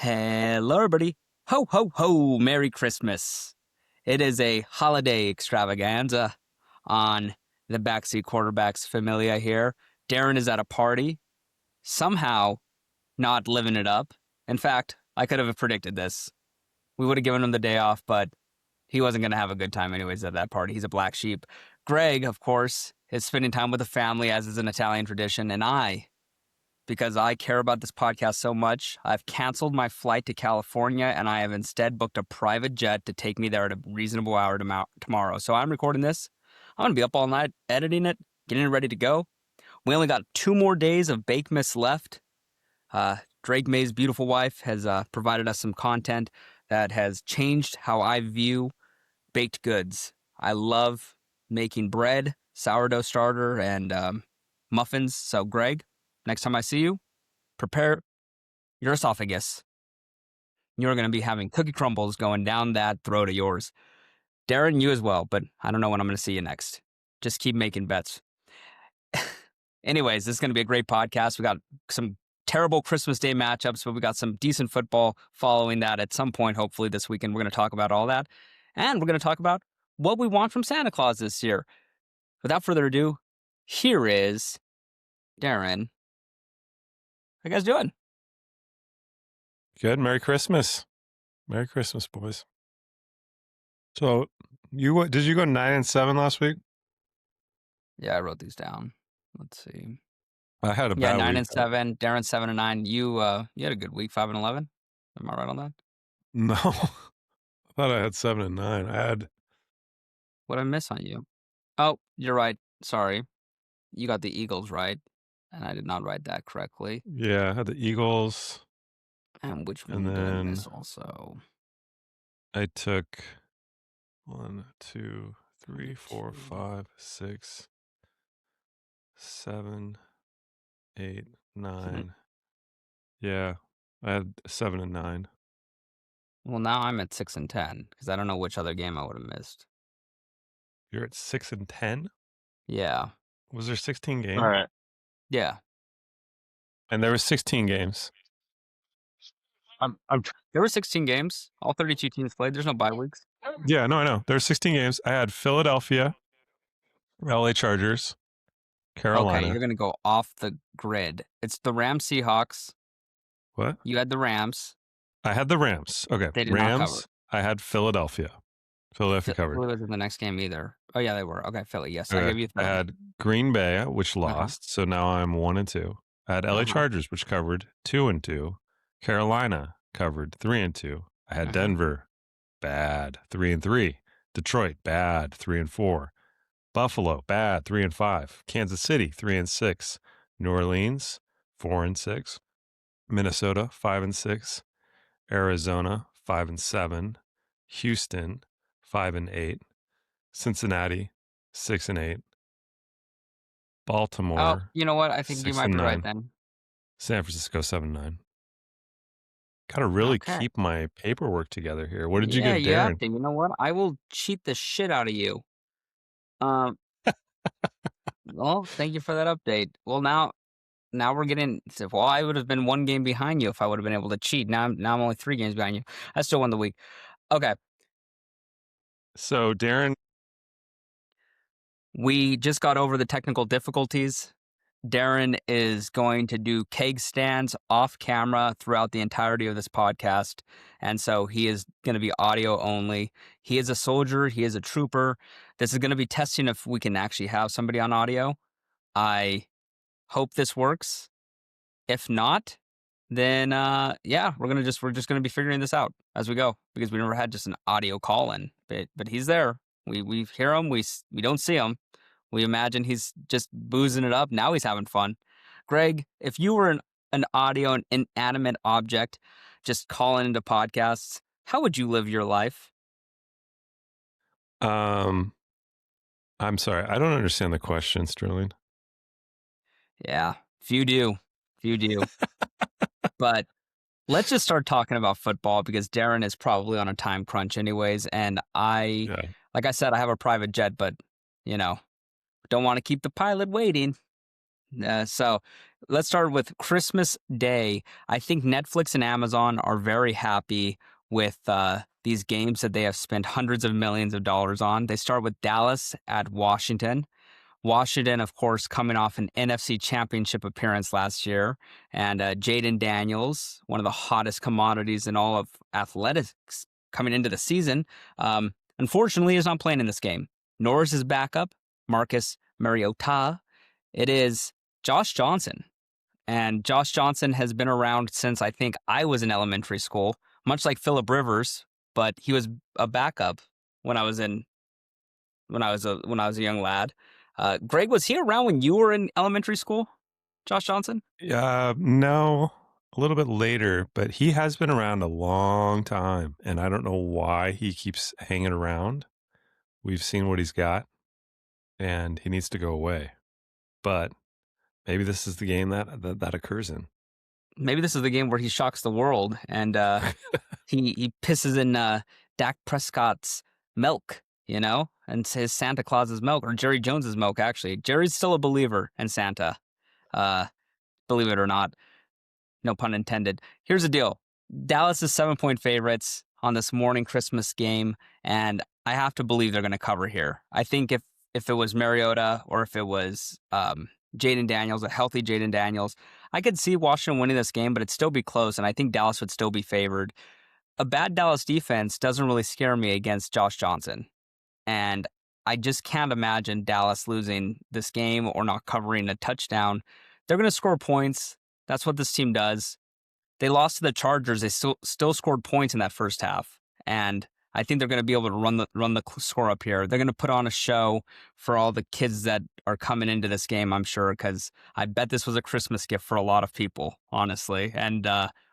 Hello, everybody. Ho, ho, ho. Merry Christmas. It is a holiday extravaganza on the Backseat Quarterbacks Familia here. Darren is at a party, somehow not living it up. In fact, I could have predicted this. We would have given him the day off, but he wasn't going to have a good time anyways at that party. He's a black sheep. Greg, of course, is spending time with the family, as is an Italian tradition, and because I care about this podcast so much, I've canceled my flight to California, and I have instead booked a private jet to take me there at a reasonable hour tomorrow. So I'm recording this. I'm going to be up all night editing it, getting it ready to go. We only got 2 more days of Bakemas left. Drake May's beautiful wife has provided us some content that has changed how I view baked goods. I love making bread, sourdough starter, and muffins. So, Greg, next time I see you, prepare your esophagus. You're going to be having cookie crumbles going down that throat of yours. Darren, you as well, but I don't know when I'm going to see you next. Just keep making bets. Anyways, this is going to be a great podcast. We got some terrible Christmas Day matchups, but we got some decent football following that at some point, hopefully this weekend. We're going to talk about all that. And we're going to talk about what we want from Santa Claus this year. Without further ado, here is Darren. How you guys doing? Good. Merry Christmas. Merry Christmas, boys. So, did you go 9-7 last week? Yeah, I wrote these down. Let's see. I had a bad week. 9-7. Darren 7-9. You had a good week, 5-11. Am I right on that? No, I thought I had 7-9. I had. What did I miss on you? Oh, you're right. Sorry, you got the Eagles right, and I did not write that correctly. Yeah, I had the Eagles. And which one did I miss also? I took 1, 2, 3, 4, 5, 6, 7, 8, 9. Yeah, I had 7 and 9. Well, now I'm at 6 and 10 because I don't know which other game I would have missed. You're at 6 and 10? Yeah. Was there 16 games? All right. Yeah. And there were 16 games. There were 16 games. All 32 teams played. There's no bye weeks. Yeah, no, I know. There were 16 games. I had Philadelphia, LA Chargers, Carolina. Okay, you're going to go off the grid. It's the Rams Seahawks. What? You had the Rams. I had the Rams. Okay. They did not cover. I had Philadelphia. Philadelphia covered. Philly was in the next game either. Oh, yeah, they were. Okay, Philly. Yes, Okay. I gave you Philly. I had Green Bay, which lost. So now I'm 1 and 2. I had LA Chargers, which covered 2 and 2. Carolina covered 3 and 2. I had Denver, bad, 3 and 3. Detroit, bad, 3 and 4. Buffalo, bad, 3 and 5. Kansas City, 3 and 6. New Orleans, 4 and 6. Minnesota, 5 and 6. Arizona, 5 and 7. Houston, 5 and 8. Cincinnati, 6 and 8. Baltimore. Oh, you know what? I think you might be right then. San Francisco, 7-9. Got to really keep my paperwork together here. What did you get, Darren? Yeah, you know what? I will cheat the shit out of you. Well, thank you for that update. Well, now we're getting. Well, I would have been 1 game behind you if I would have been able to cheat. Now I'm only 3 games behind you. I still won the week. Okay. So, Darren, we just got over the technical difficulties. Darren is going to do keg stands off camera throughout the entirety of this podcast. And so he is going to be audio only. He is a soldier. He is a trooper. This is going to be testing if we can actually have somebody on audio. I hope this works. If not, then we're just going to be figuring this out as we go because we never had just an audio call in. But he's there. We hear him. We don't see him. We imagine he's just boozing it up. Now he's having fun. Greg, if you were an audio and inanimate object just calling into podcasts, how would you live your life? I'm sorry. I don't understand the question, Sterling. Yeah, few do. But let's just start talking about football because Darren is probably on a time crunch anyways. And like I said, I have a private jet, but, don't want to keep the pilot waiting. So let's start with Christmas Day. I think Netflix and Amazon are very happy with these games that they have spent hundreds of millions of dollars on. They start with Dallas at Washington. Washington, of course, coming off an NFC Championship appearance last year. And Jaden Daniels, one of the hottest commodities in all of athletics coming into the season, unfortunately is not playing in this game. Nor is his backup, Marcus Mariota. It is Josh Johnson. And Josh Johnson has been around since I think I was in elementary school, much like Phillip Rivers, but he was a backup when I was a young lad. Greg, was he around when you were in elementary school? Josh Johnson? No, a little bit later, but he has been around a long time, and I don't know why he keeps hanging around. We've seen what he's got, and he needs to go away. But maybe this is the game that occurs in. Maybe this is the game where he shocks the world and he pisses in Dak Prescott's milk, and says Santa Claus's milk, or Jerry Jones's milk, actually. Jerry's still a believer in Santa, believe it or not. No pun intended. Here's the deal. Dallas is 7-point favorites on this morning Christmas game, and I have to believe they're going to cover here. I think if it was Mariota or if it was Jaden Daniels, a healthy Jaden Daniels, I could see Washington winning this game, but it'd still be close, and I think Dallas would still be favored. A bad Dallas defense doesn't really scare me against Josh Johnson, and I just can't imagine Dallas losing this game or not covering a touchdown. They're going to score points. That's what this team does. They lost to the Chargers. They still scored points in that first half, and I think they're going to be able to run the score up here. They're going to put on a show for all the kids that are coming into this game, I'm sure, because I bet this was a Christmas gift for a lot of people, honestly. And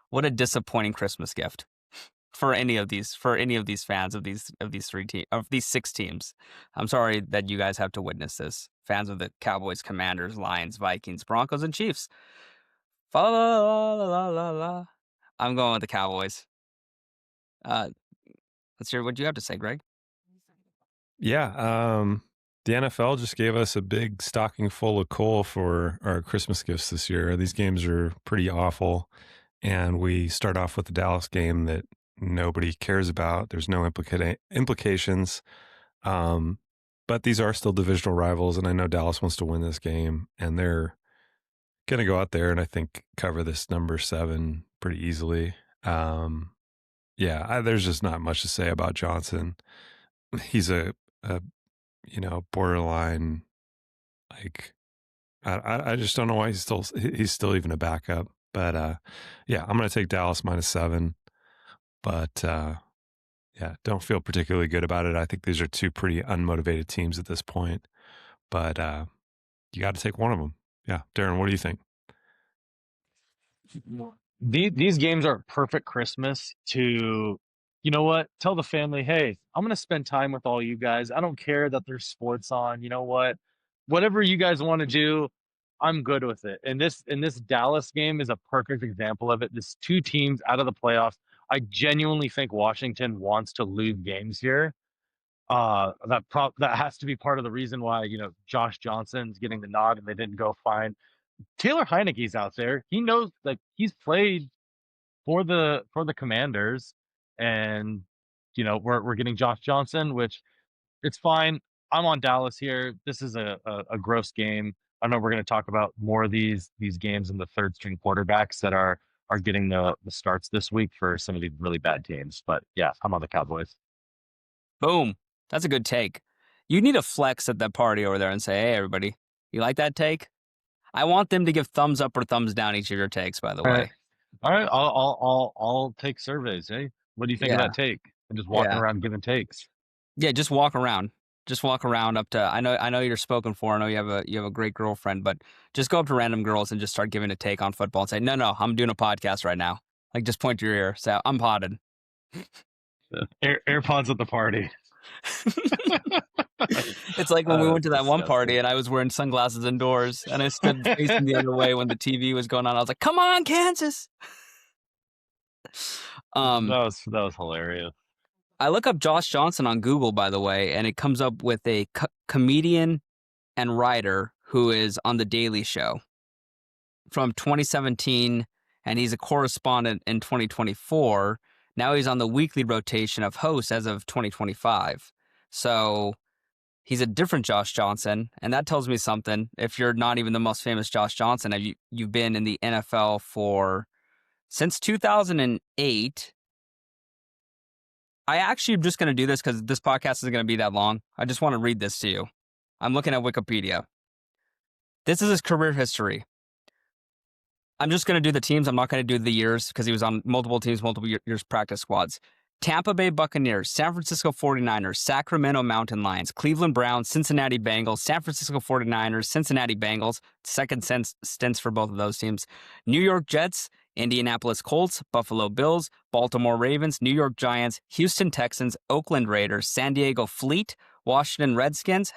what a disappointing Christmas gift for any of these fans of these six teams. I'm sorry that you guys have to witness this. Fans of the Cowboys, Commanders, Lions, Vikings, Broncos, and Chiefs. Fa la la la la la. I'm going with the Cowboys. Let's hear what you have to say, Greg. Yeah, the NFL just gave us a big stocking full of coal for our Christmas gifts this year. These games are pretty awful, and we start off with the Dallas game that nobody cares about. There's no implications, but these are still divisional rivals, and I know Dallas wants to win this game, and they're going to go out there and I think cover this number 7 pretty easily. There's just not much to say about Johnson. He's a borderline, like, I just don't know why he's still even a backup. But I'm going to take Dallas -7. But don't feel particularly good about it. I think these are two pretty unmotivated teams at this point. But you got to take one of them. Yeah, Darren, what do you think? These games are perfect Christmas to, tell the family, hey, I'm going to spend time with all you guys. I don't care that there's sports on. You know what? Whatever you guys want to do, I'm good with it. And this Dallas game is a perfect example of it. This two teams out of the playoffs. I genuinely think Washington wants to lose games here. That has to be part of the reason why, Josh Johnson's getting the nod and they didn't go find Taylor Heineke's out there. He knows, like, he's played for the Commanders, and we're getting Josh Johnson, which it's fine. I'm on Dallas here. This is a gross game. I know we're going to talk about more of these games in the third string quarterbacks that are getting the starts this week for some of these really bad teams. But yeah, I'm on the Cowboys. Boom. That's a good take. You need to flex at that party over there and say, hey, everybody, you like that take? I want them to give thumbs up or thumbs down each of your takes, by the way. All right. I'll take surveys. Hey, what do you think of that take? I'm just walking around giving takes. Yeah, just walk around. Just walk around up to. I know you're spoken for. I know you have a great girlfriend, but just go up to random girls and just start giving a take on football and say, no, I'm doing a podcast right now. Like, just point to your ear. Say, I'm potted. AirPods at the party. It's like when we went to that one party and I was wearing sunglasses indoors and I stood facing the other way when the TV was going on. I was like, come on, Kansas. That was hilarious. I look up Josh Johnson on Google, by the way, and it comes up with a comedian and writer who is on The Daily Show. from 2017, and he's a correspondent in 2024. Now he's on the weekly rotation of hosts as of 2025. So he's a different Josh Johnson, and that tells me something. If you're not even the most famous Josh Johnson, you've been in the NFL since 2008. I actually am just going to do this because this podcast isn't going to be that long. I just want to read this to you. I'm looking at Wikipedia. This is his career history. I'm just going to do the teams. I'm not going to do the years because he was on multiple teams, multiple years practice squads. Tampa Bay Buccaneers, San Francisco 49ers, Sacramento Mountain Lions, Cleveland Browns, Cincinnati Bengals, San Francisco 49ers, Cincinnati Bengals, second stints for both of those teams, New York Jets, Indianapolis Colts, Buffalo Bills, Baltimore Ravens, New York Giants, Houston Texans, Oakland Raiders, San Diego Fleet, Washington Redskins,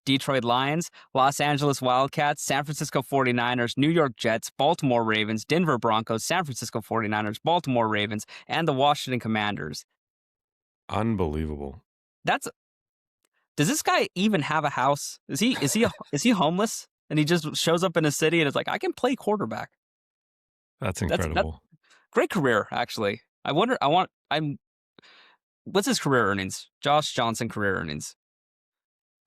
Detroit Lions, Los Angeles Wildcats, San Francisco 49ers, New York Jets, Baltimore Ravens, Denver Broncos, San Francisco 49ers, Baltimore Ravens, and the Washington Commanders. Unbelievable. Does this guy even have a house? Is he homeless? And he just shows up in a city and is like, I can play quarterback. That's incredible. Great career, actually. What's his career earnings? Josh Johnson career earnings.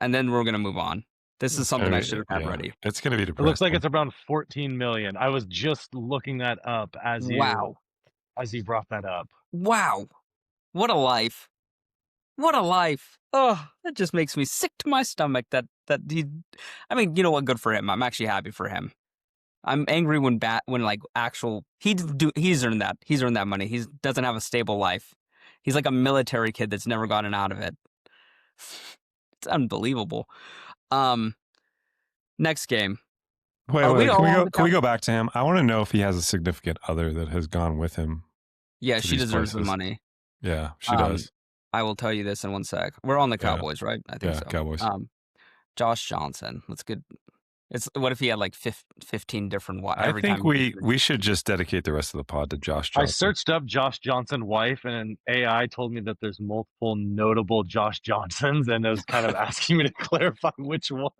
And then we're going to move on. This is something I should have had ready. It's going to be depressing. It looks like it's around 14 million. I was just looking that up as you brought that up. Wow. What a life. What a life. Oh, that just makes me sick to my stomach that he, I mean, you know what? Good for him. I'm actually happy for him. I'm angry when he's earned that. He's earned that money. He doesn't have a stable life. He's like a military kid that's never gotten out of it. It's unbelievable. Next game. Wait, can we go back to him? I want to know if he has a significant other that has gone with him. Yeah, she deserves the money. Yeah, she does. I will tell you this in one sec. We're on the Cowboys, right? I think so. Cowboys. Josh Johnson. Let's get. What if he had like 15 different wives? I think we should just dedicate the rest of the pod to Josh Johnson. I searched up Josh Johnson wife, and an AI told me that there's multiple notable Josh Johnsons, and it was kind of asking me to clarify which one.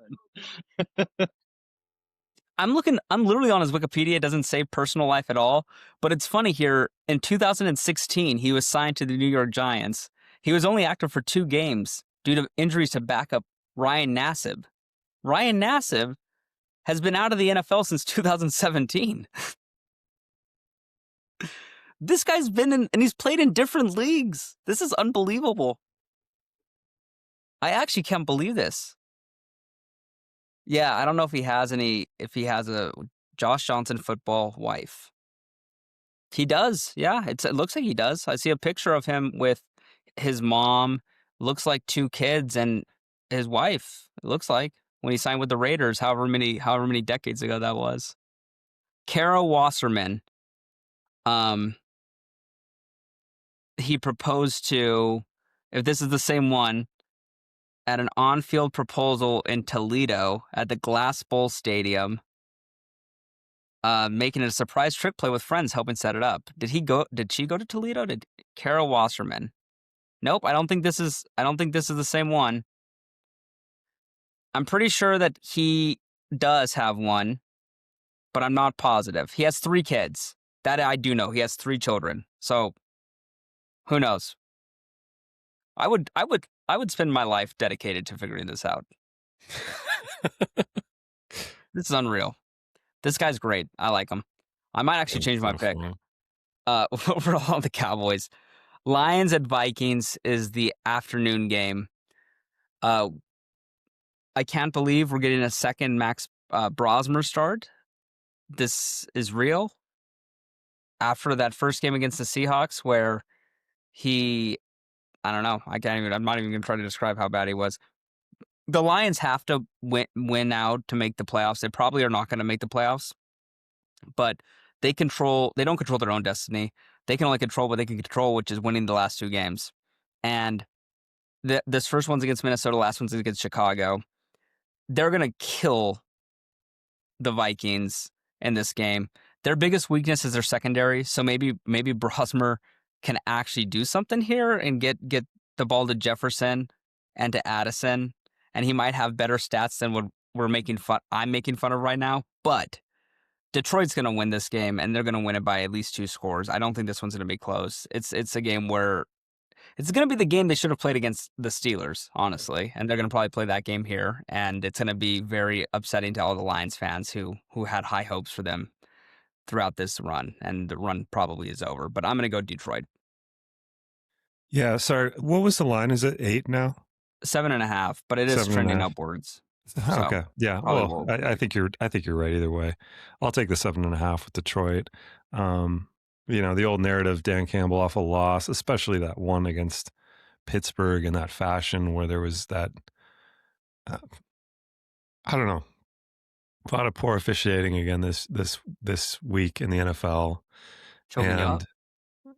I'm literally on his Wikipedia. It doesn't say personal life at all, but it's funny here. In 2016, he was signed to the New York Giants. He was only active for 2 games due to injuries to backup Ryan Nassib. Ryan Nassib has been out of the NFL since 2017. This guy's been in, and he's played in different leagues. This is unbelievable. I actually can't believe this. Yeah, I don't know if he has a Josh Johnson football wife. He does. Yeah, it looks like he does. I see a picture of him with his mom. Looks like 2 kids and his wife. It looks like. When he signed with the Raiders, however many decades ago that was. Kara Wasserman, he proposed to, if this is the same one, at an on-field proposal in Toledo at the Glass Bowl Stadium, making it a surprise trick play with friends, helping set it up. Did she go to Toledo? Did Kara Wasserman? Nope, I don't think this is the same one. I'm pretty sure that he does have one, but I'm not positive. He has 3 kids. That I do know. He has 3 children. So who knows? I would spend my life dedicated to figuring this out. This is unreal. This guy's great. I like him. I might actually change my pick. Overall, on the Cowboys. Lions at Vikings is the afternoon game. I can't believe we're getting a second Max Brosmer start. This is real. After that first game against the Seahawks where I don't know. I'm not even going to try to describe how bad he was. The Lions have to win out to make the playoffs. They probably are not going to make the playoffs, but they don't control their own destiny. They can only control what they can control, which is winning the last 2 games. And this first one's against Minnesota, last one's against Chicago. They're going to kill the Vikings in this game. Their biggest weakness is their secondary, so maybe Brosmer can actually do something here and get the ball to Jefferson and to Addison, and he might have better stats than what I'm making fun of right now. But Detroit's going to win this game, and they're going to win it by at least 2 scores. I don't think this one's going to be close. It's a game where it's going to be the game they should have played against the Steelers, honestly, and they're going to probably play that game here, and it's going to be very upsetting to all the Lions fans who had high hopes for them throughout this run, and the run probably is over. But I'm going to go Detroit. Yeah, sorry. What was the line? Is it 8 now? 7.5, but it is trending upwards. So, okay. Yeah. Well, I think you're right either way. I'll take the 7.5 with Detroit. The old narrative, Dan Campbell off a loss, especially that one against Pittsburgh in that fashion where there was that, I don't know, a lot of poor officiating again this week in the NFL. Choking you up?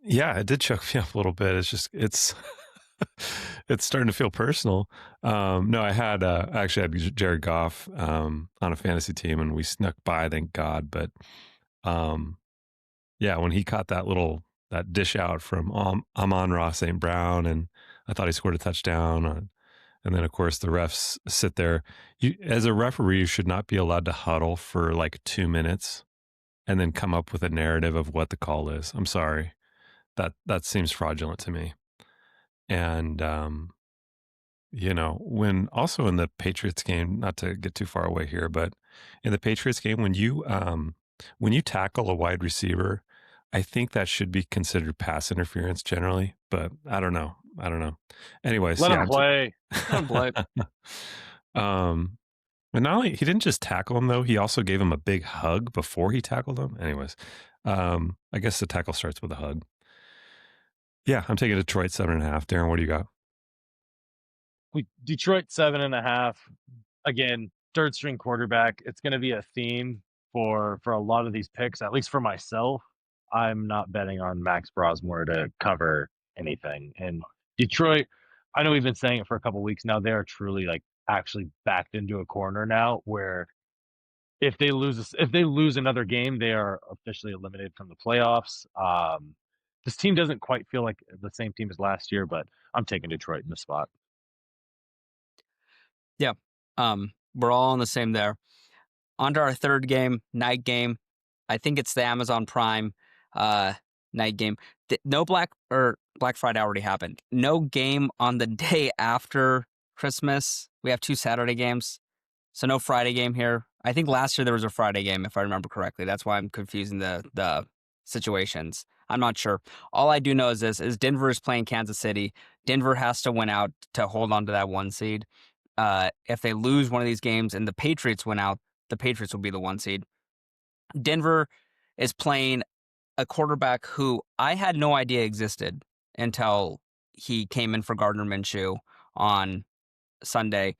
Yeah, it did choke me up a little bit. It's it's starting to feel personal. No, I actually had Jared Goff on a fantasy team, and we snuck by, thank God. But yeah, when he caught that dish out from Amon-Ra St. Brown, and I thought he scored a touchdown. And then, of course, the refs sit there. As a referee, you should not be allowed to huddle for like 2 minutes and then come up with a narrative of what the call is. I'm sorry. That seems fraudulent to me. And, when also in the Patriots game, not to get too far away here, but in the Patriots game, when you tackle a wide receiver, I think that should be considered pass interference generally, but I don't know. Anyways, let him play. But not only he didn't just tackle him though, he also gave him a big hug before he tackled him. Anyways, I guess the tackle starts with a hug. Yeah, I'm taking Detroit 7.5. Darren, what do you got? Detroit 7.5. Again, third string quarterback. It's going to be a theme for a lot of these picks. At least for myself, I'm not betting on Max Brosmer to cover anything. And Detroit, I know we've been saying it for a couple of weeks now. They are truly like actually backed into a corner now, where if they lose another game, they are officially eliminated from the playoffs. This team doesn't quite feel like the same team as last year, but I'm taking Detroit in the spot. Yeah, we're all on the same there. On to our third game, night game. I think it's the Amazon Prime night game. No Black Friday already happened. No game on the day after Christmas. We have 2 Saturday games, so no Friday game here. I think last year there was a Friday game, if I remember correctly. That's why I'm confusing the situations. I'm not sure. All I do know is this: is Denver is playing Kansas City. Denver has to win out to hold on to that 1 seed. If they lose one of these games and the Patriots win out, the Patriots will be the 1 seed. Denver is playing a quarterback who I had no idea existed until he came in for Gardner Minshew on Sunday.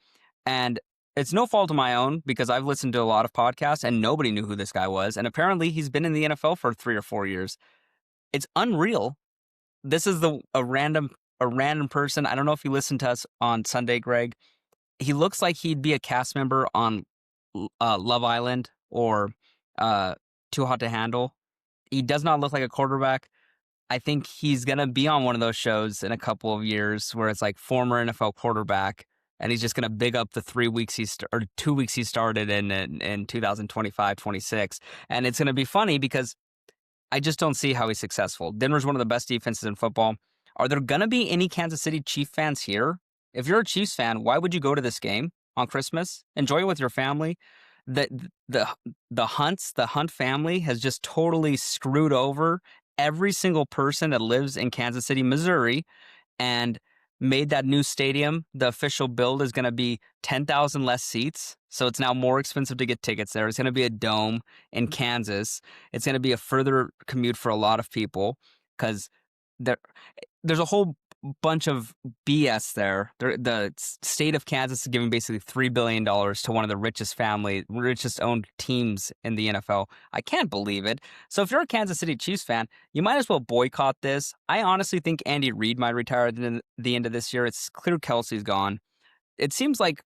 And it's no fault of my own because I've listened to a lot of podcasts and nobody knew who this guy was. And apparently he's been in the NFL for 3 or 4 years. It's unreal. This is a random person. I don't know if you listened to us on Sunday, Greg. He looks like he'd be a cast member on Love Island or Too Hot to Handle. He does not look like a quarterback. I think he's going to be on one of those shows in a couple of years where it's like former NFL quarterback, and he's just going to big up the 2 weeks he started in 2025, 26. And it's going to be funny because I just don't see how he's successful. Denver's one of the best defenses in football. Are there going to be any Kansas City Chief fans here? If you're a Chiefs fan, why would you go to this game on Christmas? Enjoy it with your family. The Hunt family has just totally screwed over every single person that lives in Kansas City, Missouri, and made that new stadium. The official build is going to be 10,000 less seats. So it's now more expensive to get tickets there. It's going to be a dome in Kansas. It's going to be a further commute for a lot of people because there's a whole bunch of BS there. The state of Kansas is giving basically $3 billion to one of the richest owned teams in the NFL. I can't believe it. So if you're a Kansas City Chiefs fan, you might as well boycott this. I honestly think Andy Reid might retire at the end of this year. It's clear Kelsey's gone. It seems like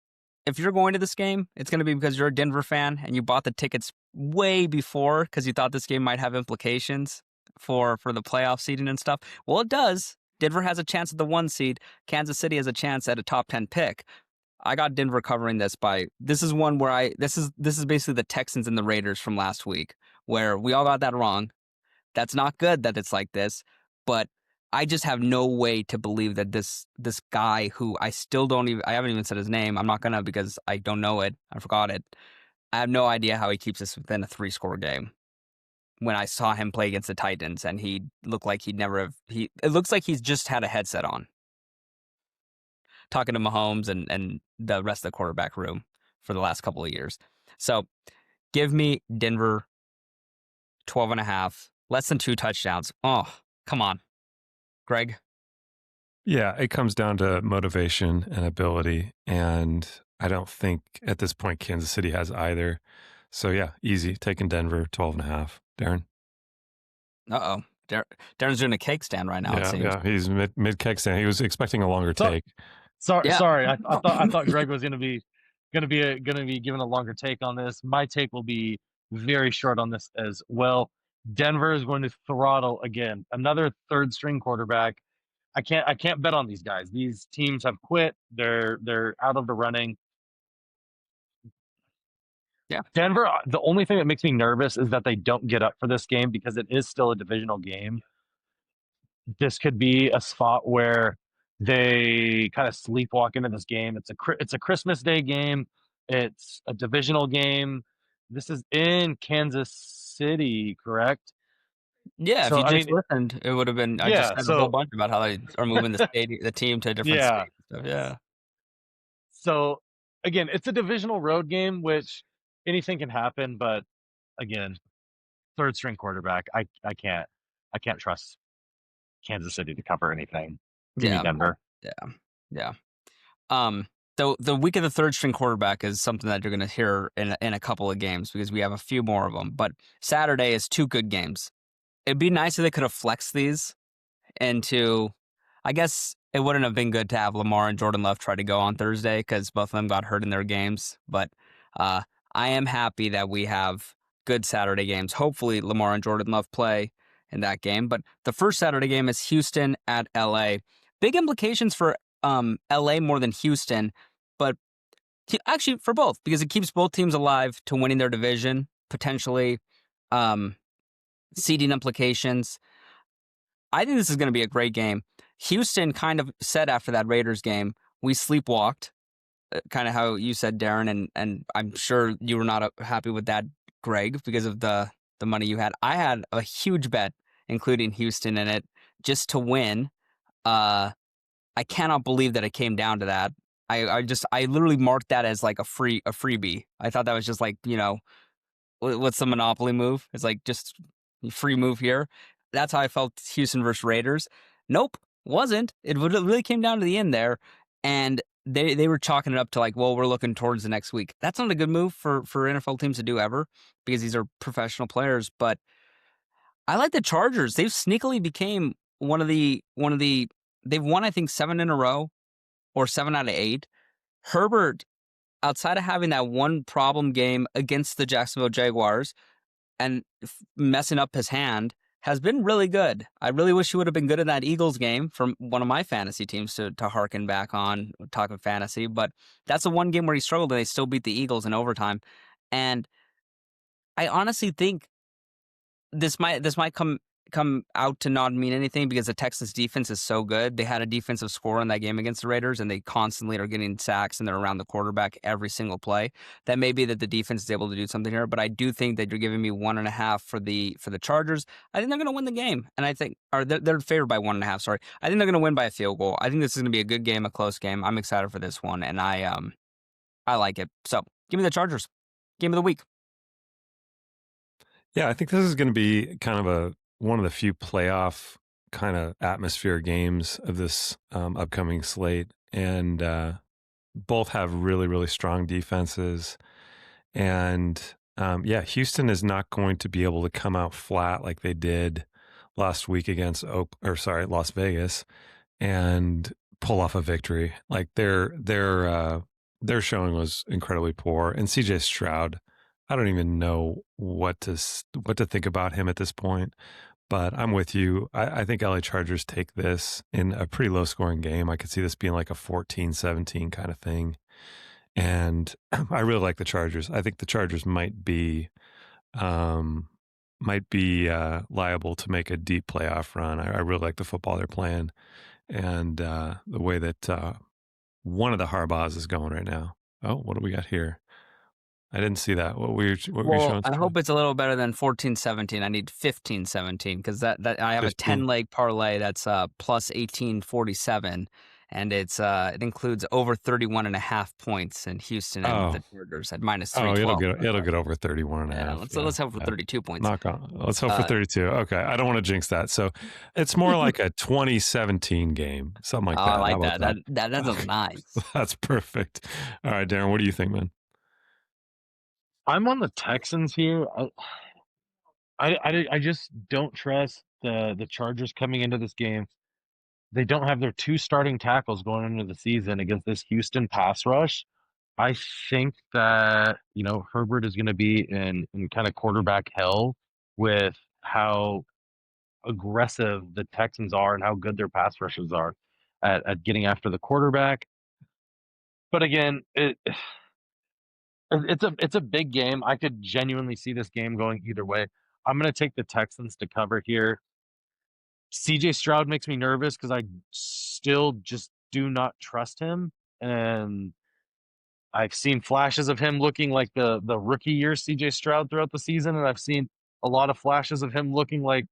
if you're going to this game, it's going to be because you're a Denver fan and you bought the tickets way before because you thought this game might have implications for the playoff seeding and stuff. Well, it does. Denver has a chance at the 1 seed. Kansas City has a chance at a top 10 pick. I got Denver covering this by. This is one where this is basically the Texans and the Raiders from last week, where we all got that wrong. That's not good that it's like this, but I just have no way to believe that this guy who I haven't even said his name. I'm not gonna because I don't know it. I forgot it. I have no idea how he keeps us within a 3-score game. When I saw him play against the Titans, and he looked like it looks like he's just had a headset on, talking to Mahomes and the rest of the quarterback room for the last couple of years. So give me Denver 12.5, less than 2 touchdowns. Oh, come on, Greg. Yeah, it comes down to motivation and ability. And I don't think at this point Kansas City has either. So yeah, easy. Taking Denver 12.5. Darren? Uh-oh. Darren's doing a cake stand right now, it seems. Yeah, he's mid cake stand. He was expecting a longer take. Sorry. I thought Greg was gonna be given a longer take on this. My take will be very short on this as well. Denver is going to throttle again. Another third string quarterback. I can't bet on these guys. These teams have quit. They're out of the running. Yeah. Denver, the only thing that makes me nervous is that they don't get up for this game because it is still a divisional game. This could be a spot where they kind of sleepwalk into this game. It's a Christmas Day game. It's a divisional game. This is in Kansas City, correct? Yeah, So, if you just listened, it would have been. I just said a whole bunch about how they are moving the team to a different state. And stuff. Yeah. So again, it's a divisional road game, which anything can happen. But again, third string quarterback, I can't trust Kansas City to cover anything. Give me Denver. Yeah. The week of the third string quarterback is something that you're going to hear in a couple of games because we have a few more of them. But Saturday is 2 good games. It'd be nice if they could have flexed these into. I guess it wouldn't have been good to have Lamar and Jordan Love try to go on Thursday because both of them got hurt in their games. But I am happy that we have good Saturday games. Hopefully, Lamar and Jordan Love play in that game. But the first Saturday game is Houston at LA. Big implications for LA more than Houston, but actually for both because it keeps both teams alive to winning their division, potentially seeding implications. I think this is going to be a great game. Houston kind of said after that Raiders game, we sleepwalked, kind of how you said, Darren, and I'm sure you were not happy with that, Greg, because of the money you had. I had a huge bet, including Houston in it, just to win. I cannot believe that it came down to that. I literally marked that as like a freebie. I thought that was just like, what's the Monopoly move? It's like just free move here. That's how I felt Houston versus Raiders. Nope, wasn't. It really came down to the end there, and they were chalking it up to like, well, we're looking towards the next week. That's not a good move for NFL teams to do ever because these are professional players. But I like the Chargers. They've sneakily became one of the. They've won, I think, 7 in a row, or 7 out of 8. Herbert, outside of having that one problem game against the Jacksonville Jaguars and messing up his hand, has been really good. I really wish he would have been good in that Eagles game from one of my fantasy teams to harken back on, talking fantasy. But that's the one game where he struggled and they still beat the Eagles in overtime. And I honestly think this might come out to not mean anything because the Texans defense is so good. They had a defensive score in that game against the Raiders, and they constantly are getting sacks and they're around the quarterback every single play. That may be that the defense is able to do something here, but I do think that you're giving me 1.5 for the Chargers. I think they're going to win the game, and I think they're favored by 1.5. Sorry, I think they're going to win by a field goal. I think this is going to be a good game, a close game. I'm excited for this one, and I like it. So give me the Chargers. Game of the week. Yeah, I think this is going to be kind of one of the few playoff kind of atmosphere games of this upcoming slate. And both have really, really strong defenses. And Houston is not going to be able to come out flat like they did last week against Las Vegas and pull off a victory. Like their showing was incredibly poor. And CJ Stroud, I don't even know what to think about him at this point. But I'm with you. I think LA Chargers take this in a pretty low-scoring game. I could see this being like a 14-17 kind of thing. And I really like the Chargers. I think the Chargers might be might be liable to make a deep playoff run. I really like the football they're playing, and the way that one of the Harbaughs is going right now. Oh, what do we got here? I didn't see that. What were you showing? I hope it's a little better than 14-17. I need 15-17 because that I have 15. a 10-leg parlay that's plus 1847, and it includes over 31.5 points in Houston and the Chargers at minus 312. It'll get over 31 and a half. Let's hope for 32 points. Knock on. Let's hope for 32. Okay, I don't want to jinx that. So it's more like a 2017 game, something like that. I like that. That's nice. That's perfect. All right, Darren, what do you think, man? I'm on the Texans here. I just don't trust the Chargers coming into this game. They don't have their 2 starting tackles going into the season against this Houston pass rush. I think that, Herbert is going to be in kind of quarterback hell with how aggressive the Texans are and how good their pass rushers are at getting after the quarterback. But again, it's a big game. I could genuinely see this game going either way. I'm going to take the Texans to cover here. CJ Stroud makes me nervous because I still just do not trust him. And I've seen flashes of him looking like the rookie year CJ Stroud throughout the season. And I've seen a lot of flashes of him looking like,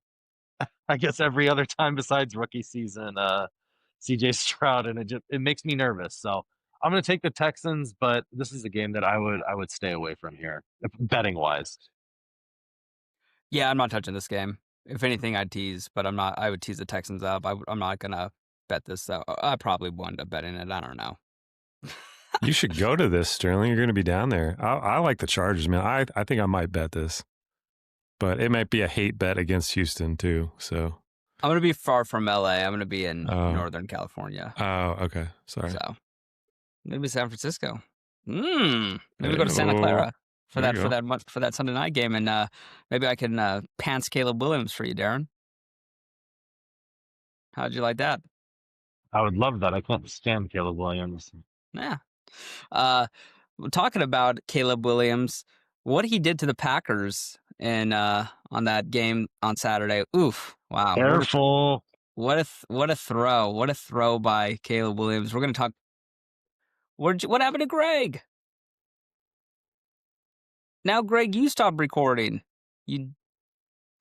I guess, every other time besides rookie season, CJ Stroud. And it makes me nervous. So I'm going to take the Texans, but this is a game that I would stay away from here, betting wise. Yeah, I'm not touching this game. If anything, I'd tease, but I'm not. I would tease the Texans up. I'm not gonna bet this. Though. I probably would end up betting it. I don't know. You should go to this, Sterling. You're going to be down there. I like the Chargers, man. I think I might bet this, but it might be a hate bet against Houston too. So I'm going to be far from LA. I'm going to be in Northern California. Oh, okay. Sorry. So maybe San Francisco. Maybe go to Santa Clara for that Sunday night game, and maybe I can pants Caleb Williams for you, Darren. How'd you like that? I would love that. I can't stand Caleb Williams. Yeah. Talking about Caleb Williams, what he did to the Packers and on that game on Saturday. Oof! Wow. Careful. What a throw! What a throw by Caleb Williams. We're gonna talk. What happened to Greg? Now, Greg, you stopped recording.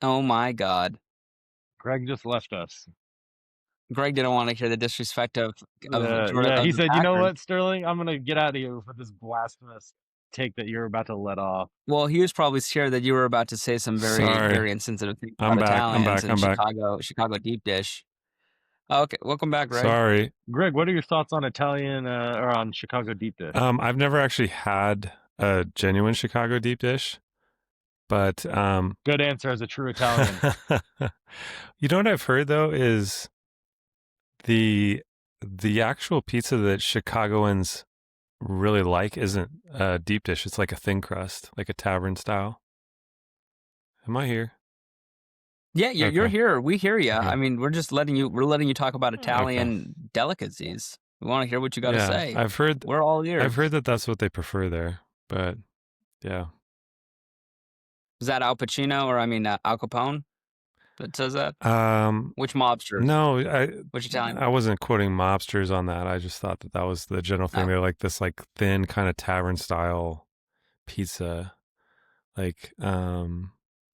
Oh my God. Greg just left us. Greg didn't want to hear the disrespect of Jordan. He said, "You know what, Sterling? I'm gonna get out of here for this blasphemous take that you're about to let off." Well, he was probably scared that you were about to say some very insensitive things about Italians and Chicago deep dish. Okay, welcome back, Greg. Sorry, Greg. What are your thoughts on Italian or on Chicago deep dish? I've never actually had a genuine Chicago deep dish, but good answer as a true Italian. You know what I've heard though is the actual pizza that Chicagoans really like isn't a deep dish. It's like a thin crust, like a tavern style. Am I here? Yeah, you're here. We hear you. Okay. I mean, we're letting you talk about Italian delicacies. We want to hear what you got to say. I've heard we're all ears. I've heard that that's what they prefer there, but yeah. Is that Al Pacino or Al Capone that says that? Which mobsters? No, which Italian? I wasn't quoting mobsters on that. I just thought that was the general thing. They like this like thin kind of tavern style pizza, like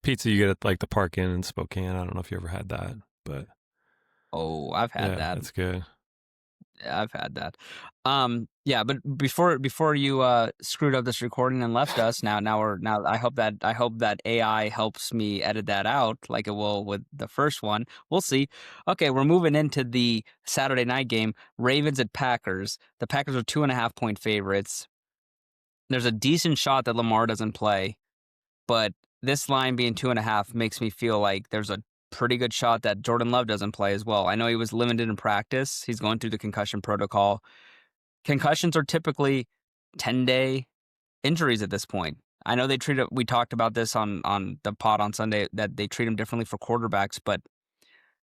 pizza you get at like the Park Inn in Spokane. I don't know if you ever had that, but I've had that. That's good. Yeah, I've had that. Yeah, but before you screwed up this recording and left us, now I hope that AI helps me edit that out like it will with the first one. We'll see. Okay, we're moving into the Saturday night game. Ravens at Packers. The Packers are 2.5-point favorites. There's a decent shot that Lamar doesn't play, but this line being 2.5 makes me feel like there's a pretty good shot that Jordan Love doesn't play as well. I know he was limited in practice. He's going through the concussion protocol. Concussions are typically 10-day injuries at this point. I know we talked about this on the pod on Sunday, that they treat them differently for quarterbacks, but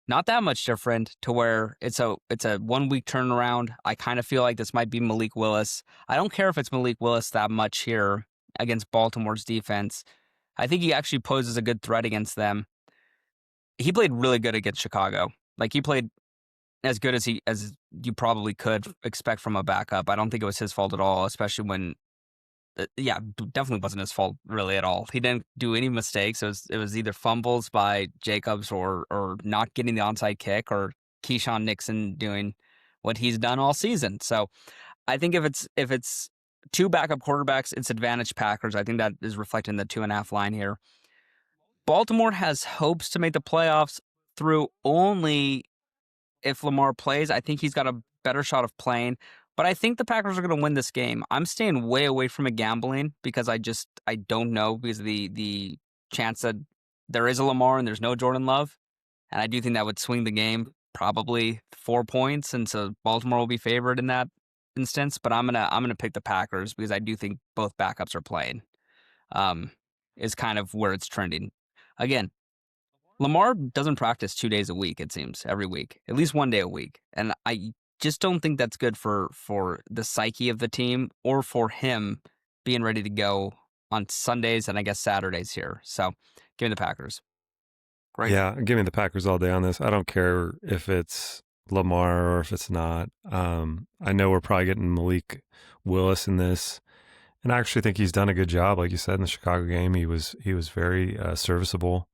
not that much different to where it's a 1-week turnaround. I kind of feel like this might be Malik Willis. I don't care if it's Malik Willis that much here against Baltimore's defense. I think he actually poses a good threat against them. He played really good against Chicago. Like, he played as good as you probably could expect from a backup. I don't think it was his fault at all, especially when definitely wasn't his fault really at all. He didn't do any mistakes. It was either fumbles by Jacobs or not getting the onside kick, or Keyshawn Nixon doing what he's done all season. So I think if it's two backup quarterbacks, it's advantage Packers. I think that is reflected in the 2.5 line here. Baltimore has hopes to make the playoffs through only if Lamar plays. I think he's got a better shot of playing, but I think the Packers are going to win this game. I'm staying way away from a gambling because I don't know, because of the chance that there is a Lamar and there's no Jordan Love, and I do think that would swing the game probably 4 points, and so Baltimore will be favored in that instance. But I'm gonna pick the Packers because I do think both backups are playing. Is kind of where it's trending. Again, Lamar doesn't practice 2 days a week, it seems, every week, at least 1 day a week. And I just don't think that's good for the psyche of the team or for him being ready to go on Sundays and I guess Saturdays here. So give me the Packers. Great. Yeah, give me the Packers all day on this. I don't care if it's Lamar or if it's not. I know we're probably getting Malik Willis in this, and I actually think he's done a good job. Like you said, in the Chicago game, he was very serviceable.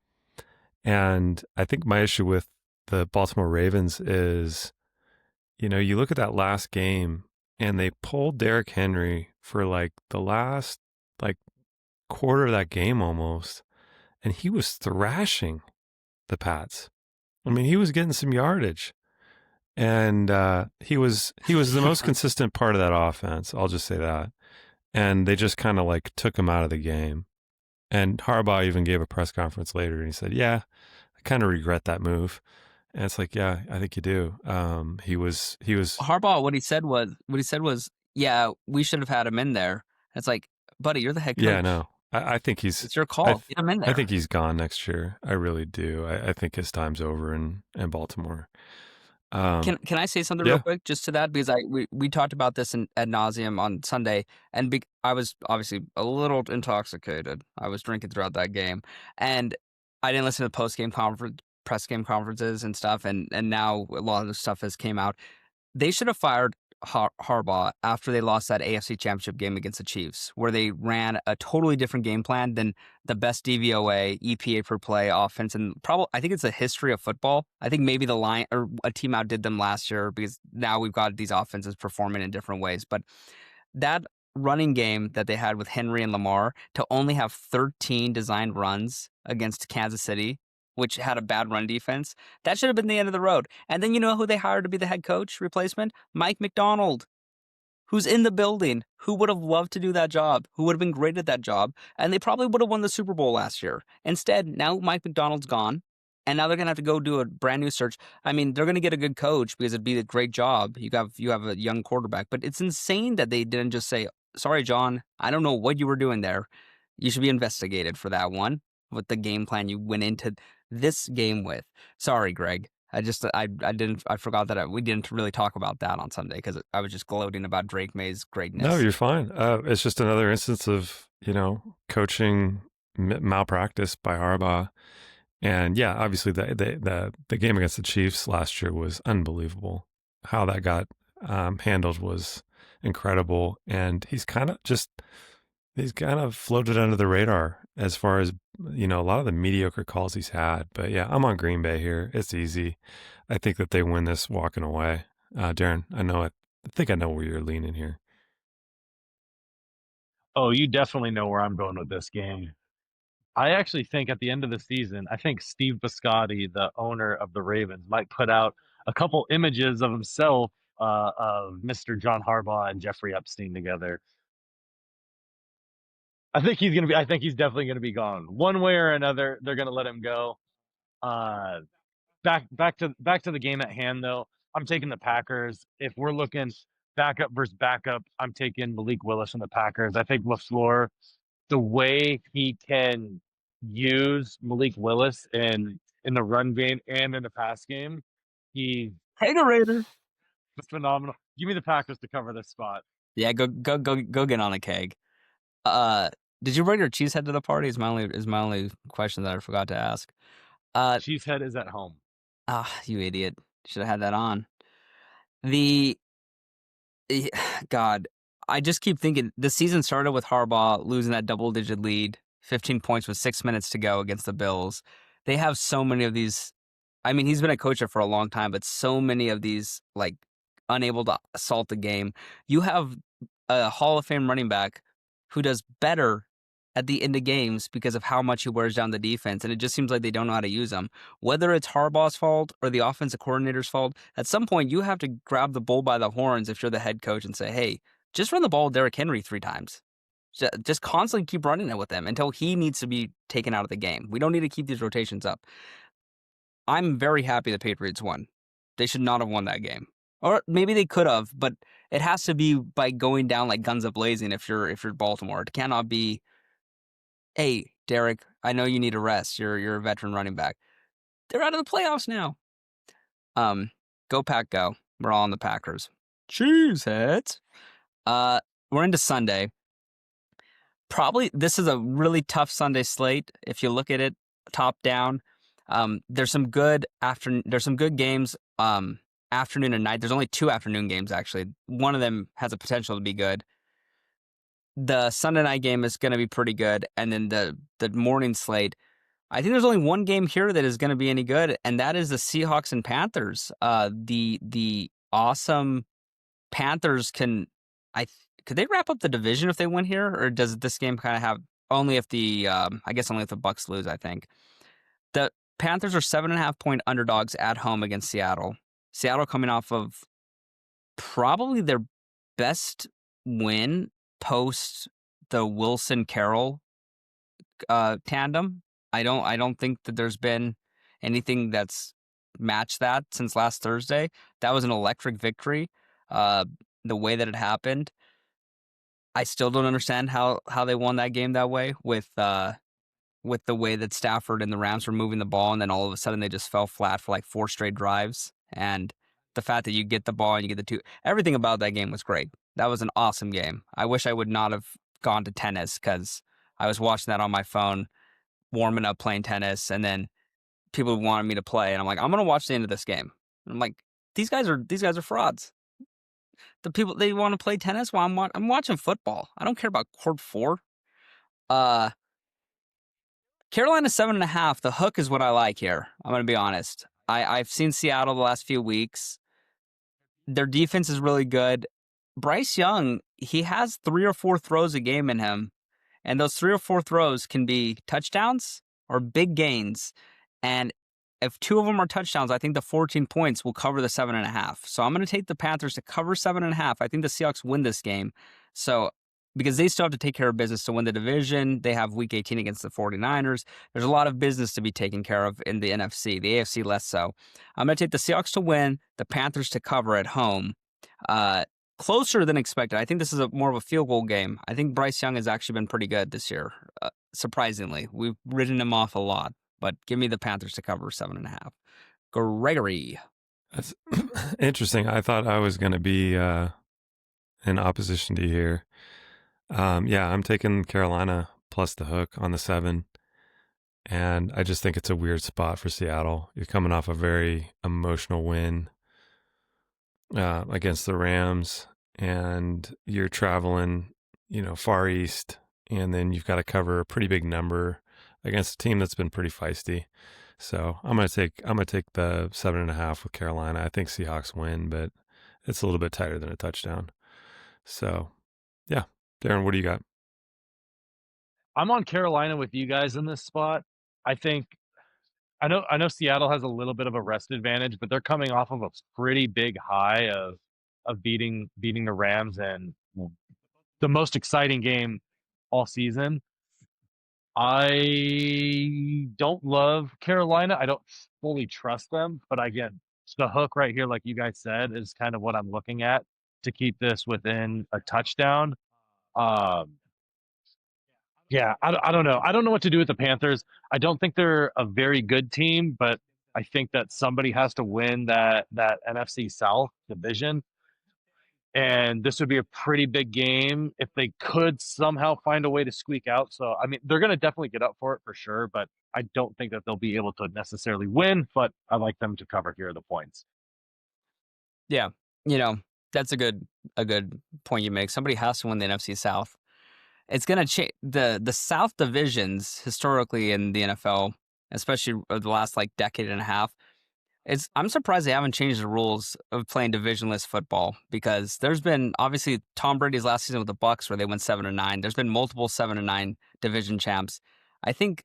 And I think my issue with the Baltimore Ravens is, you look at that last game and they pulled Derrick Henry for like the last like quarter of that game almost, and he was thrashing the Pats. I mean, he was getting some yardage, and he was the most consistent part of that offense. I'll just say that. And they just kind of like took him out of the game. And Harbaugh even gave a press conference later, and he said, "Yeah, I kind of regret that move." And it's like, yeah, I think you do. He was Harbaugh. What he said was, yeah, we should have had him in there. It's like, buddy, you're the head coach. Yeah, no, I think it's your call. Get him in there. I think he's gone next year. I really do. I think his time's over in Baltimore. Can I say something real quick just to that? Because we talked about this ad nauseum on Sunday, and I was obviously a little intoxicated. I was drinking throughout that game, and I didn't listen to press game conferences and stuff, and now a lot of the stuff has came out. They should have fired Harbaugh after they lost that AFC Championship game against the Chiefs, where they ran a totally different game plan than the best DVOA, EPA per play offense, and probably I think it's the history of football. I think maybe the line or a team outdid them last year because now we've got these offenses performing in different ways. But that running game that they had with Henry and Lamar, to only have 13 designed runs against Kansas City, which had a bad run defense, that should have been the end of the road. And then you know who they hired to be the head coach replacement? Mike McDonald, who's in the building, who would have loved to do that job, who would have been great at that job, and they probably would have won the Super Bowl last year. Instead, now Mike McDonald's gone, and now they're going to have to go do a brand new search. I mean, they're going to get a good coach because it'd be a great job. You have a young quarterback, but it's insane that they didn't just say, "Sorry, John, I don't know what you were doing there. You should be investigated for that one with the game plan you went into this game with." Sorry, Greg. I forgot that we didn't really talk about that on Sunday because I was just gloating about Drake May's greatness. No, you're fine. It's just another instance of, coaching malpractice by Harbaugh. And yeah, obviously the game against the Chiefs last year was unbelievable. How that got handled was incredible. And he's kind of floated under the radar as far as, a lot of the mediocre calls he's had. But yeah, I'm on Green Bay here. It's easy. I think that they win this walking away. Darren, I think I know where you're leaning here. Oh, you definitely know where I'm going with this game. I actually think at the end of the season, I think Steve Biscotti, the owner of the Ravens, might put out a couple images of himself, of Mr. John Harbaugh and Jeffrey Epstein together. I think he's definitely gonna be gone. One way or another, they're gonna let him go. Back to the game at hand though. I'm taking the Packers. If we're looking backup versus backup, I'm taking Malik Willis and the Packers. I think LaFleur, the way he can use Malik Willis in the run game and in the pass game, he's Kegerator. phenomenal. Give me the Packers to cover this spot. Yeah, go get on a keg. Did you bring your cheese head to the party? Is my only question that I forgot to ask. Cheesehead is at home. You idiot! Should have had that on. The God, I just keep thinking the season started with Harbaugh losing that double-digit lead, 15 points with 6 minutes to go against the Bills. They have so many of these. I mean, he's been a coach there for a long time, but so many of these like unable to assault the game. You have a Hall of Fame running back who does better at the end of games because of how much he wears down the defense, and it just seems like they don't know how to use him. Whether it's Harbaugh's fault or the offensive coordinator's fault, at some point you have to grab the bull by the horns if you're the head coach and say, hey, just run the ball with Derrick Henry 3 times. Just constantly keep running it with him until he needs to be taken out of the game. We don't need to keep these rotations up. I'm very happy the Patriots won. They should not have won that game. Or maybe they could have, but it has to be by going down like guns a-blazing if you're Baltimore. It cannot be, hey, Derek, I know you need a rest. You're a veteran running back. They're out of the playoffs now. Go Pack, go. We're all on the Packers. Cheeseheads. We're into Sunday. Probably this is a really tough Sunday slate if you look at it top down. There's some good games afternoon and night. There's only 2 afternoon games actually. One of them has a potential to be good. The Sunday night game is going to be pretty good, and then the morning slate, I think there's only one game here that is going to be any good, and that is the Seahawks and Panthers. The awesome Panthers could they wrap up the division if they win here, or does this game kind of have only if the Bucks lose? I think the Panthers are 7.5-point underdogs at home against Seattle. Seattle coming off of probably their best win post the Wilson-Carroll tandem. I don't think that there's been anything that's matched that since last Thursday. That was an electric victory. The way that it happened, I still don't understand how they won that game that way with the way that Stafford and the Rams were moving the ball, and then all of a sudden they just fell flat for like 4 straight drives. And the fact that you get the ball and you get the 2, everything about that game was great. That was an awesome game. I wish I would not have gone to tennis because I was watching that on my phone, warming up playing tennis, and then people wanted me to play, and I'm like, I'm gonna watch the end of this game. And I'm like, these guys are frauds. The people, they want to play tennis while I'm watching football. I don't care about court 4. Carolina 7.5. The hook is what I like here. I'm gonna be honest. I've seen Seattle the last few weeks. Their defense is really good. Bryce Young, he has 3 or 4 throws a game in him, and those 3 or 4 throws can be touchdowns or big gains. And if 2 of them are touchdowns, I think the 14 points will cover the 7.5. So I'm going to take the Panthers to cover 7.5. I think the Seahawks win this game. So because they still have to take care of business to win the division. They have Week 18 against the 49ers. There's a lot of business to be taken care of in the NFC, the AFC less so. I'm going to take the Seahawks to win, the Panthers to cover at home. Closer than expected. I think this is more of a field goal game. I think Bryce Young has actually been pretty good this year, surprisingly. We've ridden him off a lot, but give me the Panthers to cover 7.5. Gregory. That's interesting. I thought I was going to be in opposition to you here. I'm taking Carolina plus the hook on the 7. And I just think it's a weird spot for Seattle. You're coming off a very emotional win against the Rams, and you're traveling, far east, and then you've got to cover a pretty big number against a team that's been pretty feisty. So I'm gonna take the 7.5 with Carolina. I think Seahawks win, but it's a little bit tighter than a touchdown. So yeah, Darren, what do you got? I'm on Carolina with you guys in this spot. I know Seattle has a little bit of a rest advantage, but they're coming off of a pretty big high of beating the Rams and the most exciting game all season. I don't love Carolina. I don't fully trust them, but again, it's the hook right here, like you guys said, is kind of what I'm looking at to keep this within a touchdown. Yeah, I don't know. I don't know what to do with the Panthers. I don't think they're a very good team, but I think that somebody has to win that NFC South division. And this would be a pretty big game if they could somehow find a way to squeak out. So, I mean, they're going to definitely get up for it for sure, but I don't think that they'll be able to necessarily win, but I like them to cover here the points. Yeah, that's a good point you make. Somebody has to win the NFC South. It's gonna change the South divisions historically in the NFL, especially over the last like decade and a half. I'm surprised they haven't changed the rules of playing divisionless football, because there's been obviously Tom Brady's last season with the Bucks where they went 7-9. There's been multiple 7-9 division champs. I think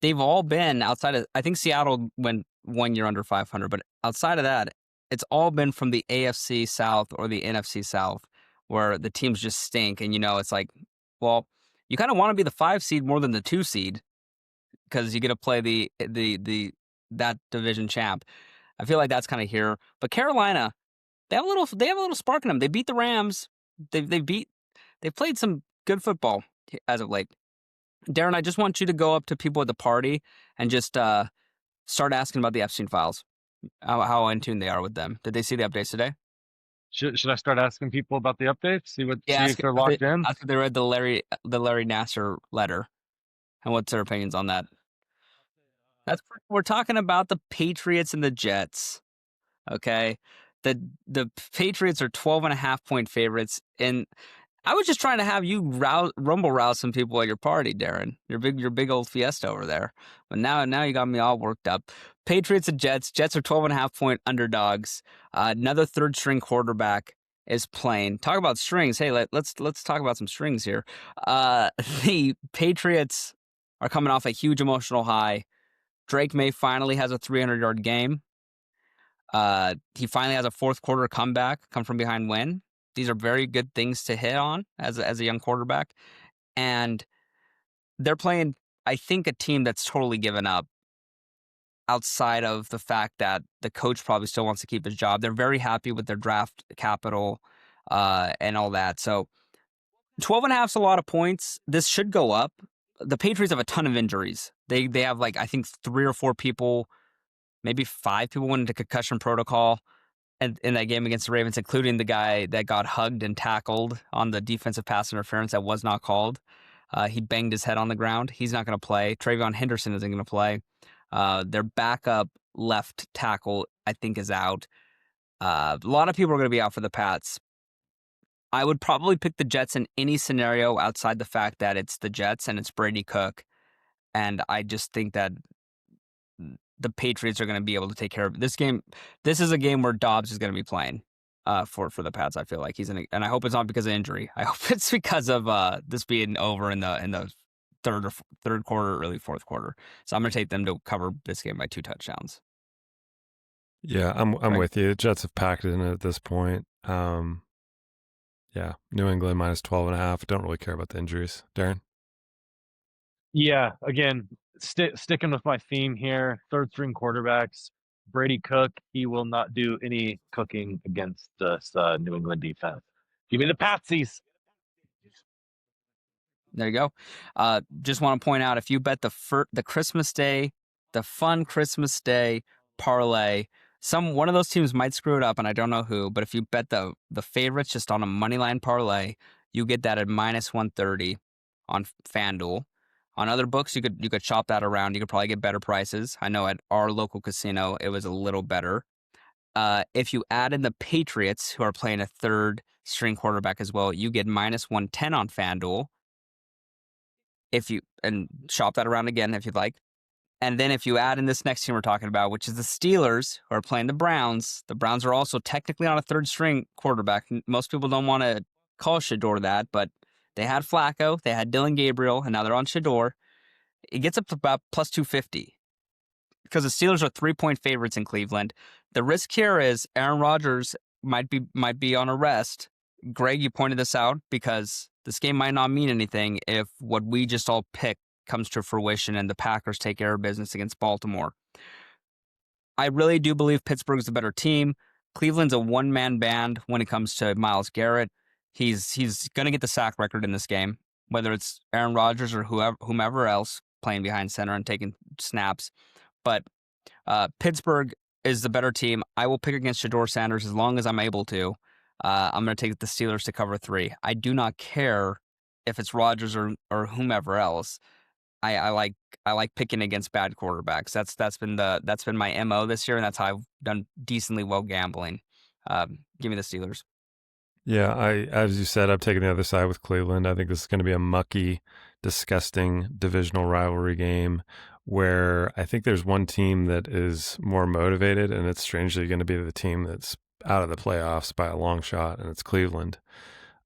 they've all been outside of, I think Seattle went 1 year under 500, but outside of that, it's all been from the AFC South or the NFC South, where the teams just stink. And it's like, well, you kind of want to be the 5 seed more than the 2 seed, because you get to play that division champ. I feel like that's kind of here. But Carolina, they have a little spark in them. They beat the Rams. They've played some good football as of late. Darren, I just want you to go up to people at the party and just start asking about the Epstein files, how in tune they are with them. Did they see the updates today? Should I start asking people about the updates? See if they're locked in? After they read the Larry Nassar letter, and what's their opinions on that? We're talking about the Patriots and the Jets. Okay, the Patriots are 12.5-point favorites, and I was just trying to have you rumble rouse some people at your party, Darren. Your big old fiesta over there. But now you got me all worked up. Patriots and Jets. Jets are 12.5-point underdogs. Another third string quarterback is playing. Talk about strings. Hey, let's talk about some strings here. The Patriots are coming off a huge emotional high. Drake May finally has a 300-yard game. He finally has a fourth quarter comeback, come from behind win. These are very good things to hit on as a young quarterback. And they're playing, I think, a team that's totally given up, outside of the fact that the coach probably still wants to keep his job. They're very happy with their draft capital and all that. So 12.5 is a lot of points. This should go up. The Patriots have a ton of injuries. They have, like, I think 3 or 4 people, maybe 5 people went into concussion protocol in that game against the Ravens, including the guy that got hugged and tackled on the defensive pass interference that was not called. He banged his head on the ground. He's not going to play. Travion Henderson isn't going to play. Their backup left tackle, I think, is out. A lot of people are going to be out for the Pats. I would probably pick the Jets in any scenario outside the fact that it's the Jets and it's Brady Cook. And I just think that the Patriots are going to be able to take care of this game. This is a game where Dobbs is going to be playing for the Pats. I feel like and I hope it's not because of injury. I hope it's because of this being over in the third quarter, early fourth quarter. So I'm going to take them to cover this game by 2 touchdowns. Yeah, I'm with you. Jets have packed it in at this point. Yeah, New England minus 12.5. Don't really care about the injuries. Darren? Yeah, again, sticking with my theme here, third string quarterbacks. Brady Cook, he will not do any cooking against this New England defense. Give me the Patsies. There you go. Just want to point out, if you bet the Christmas Day, the fun Christmas Day parlay, one of those teams might screw it up, and I don't know who, but if you bet the favorites just on a money line parlay, you get that at minus 130 on FanDuel. On other books, you could shop that around. You could probably get better prices. I know at our local casino, it was a little better. If you add in the Patriots, who are playing a third string quarterback as well, you get minus 110 on FanDuel. And shop that around again if you'd like. And then if you add in this next team we're talking about, which is the Steelers, who are playing the Browns are also technically on a third string quarterback. Most people don't want to call Shador that, but they had Flacco, they had Dylan Gabriel, and now they're on Shador. It gets up to about plus 250 because the Steelers are 3-point favorites in Cleveland. The risk here is Aaron Rodgers might be on a rest. Greg, you pointed this out because this game might not mean anything if what we just all picked comes to fruition and the Packers take care of business against Baltimore. I really do believe Pittsburgh's the better team. Cleveland's a one-man band when it comes to Myles Garrett. He's going to get the sack record in this game, whether it's Aaron Rodgers or whomever else playing behind center and taking snaps. But Pittsburgh is the better team. I will pick against Shador Sanders as long as I'm able to. I'm going to take the Steelers to cover 3. I do not care if it's Rodgers or whomever else. I like picking against bad quarterbacks. That's been my MO this year, and that's how I've done decently well gambling. Give me the Steelers. Yeah, as you said, I'm taking the other side with Cleveland. I think this is going to be a mucky, disgusting divisional rivalry game where I think there's one team that is more motivated, and it's strangely going to be the team that's out of the playoffs by a long shot, and it's Cleveland.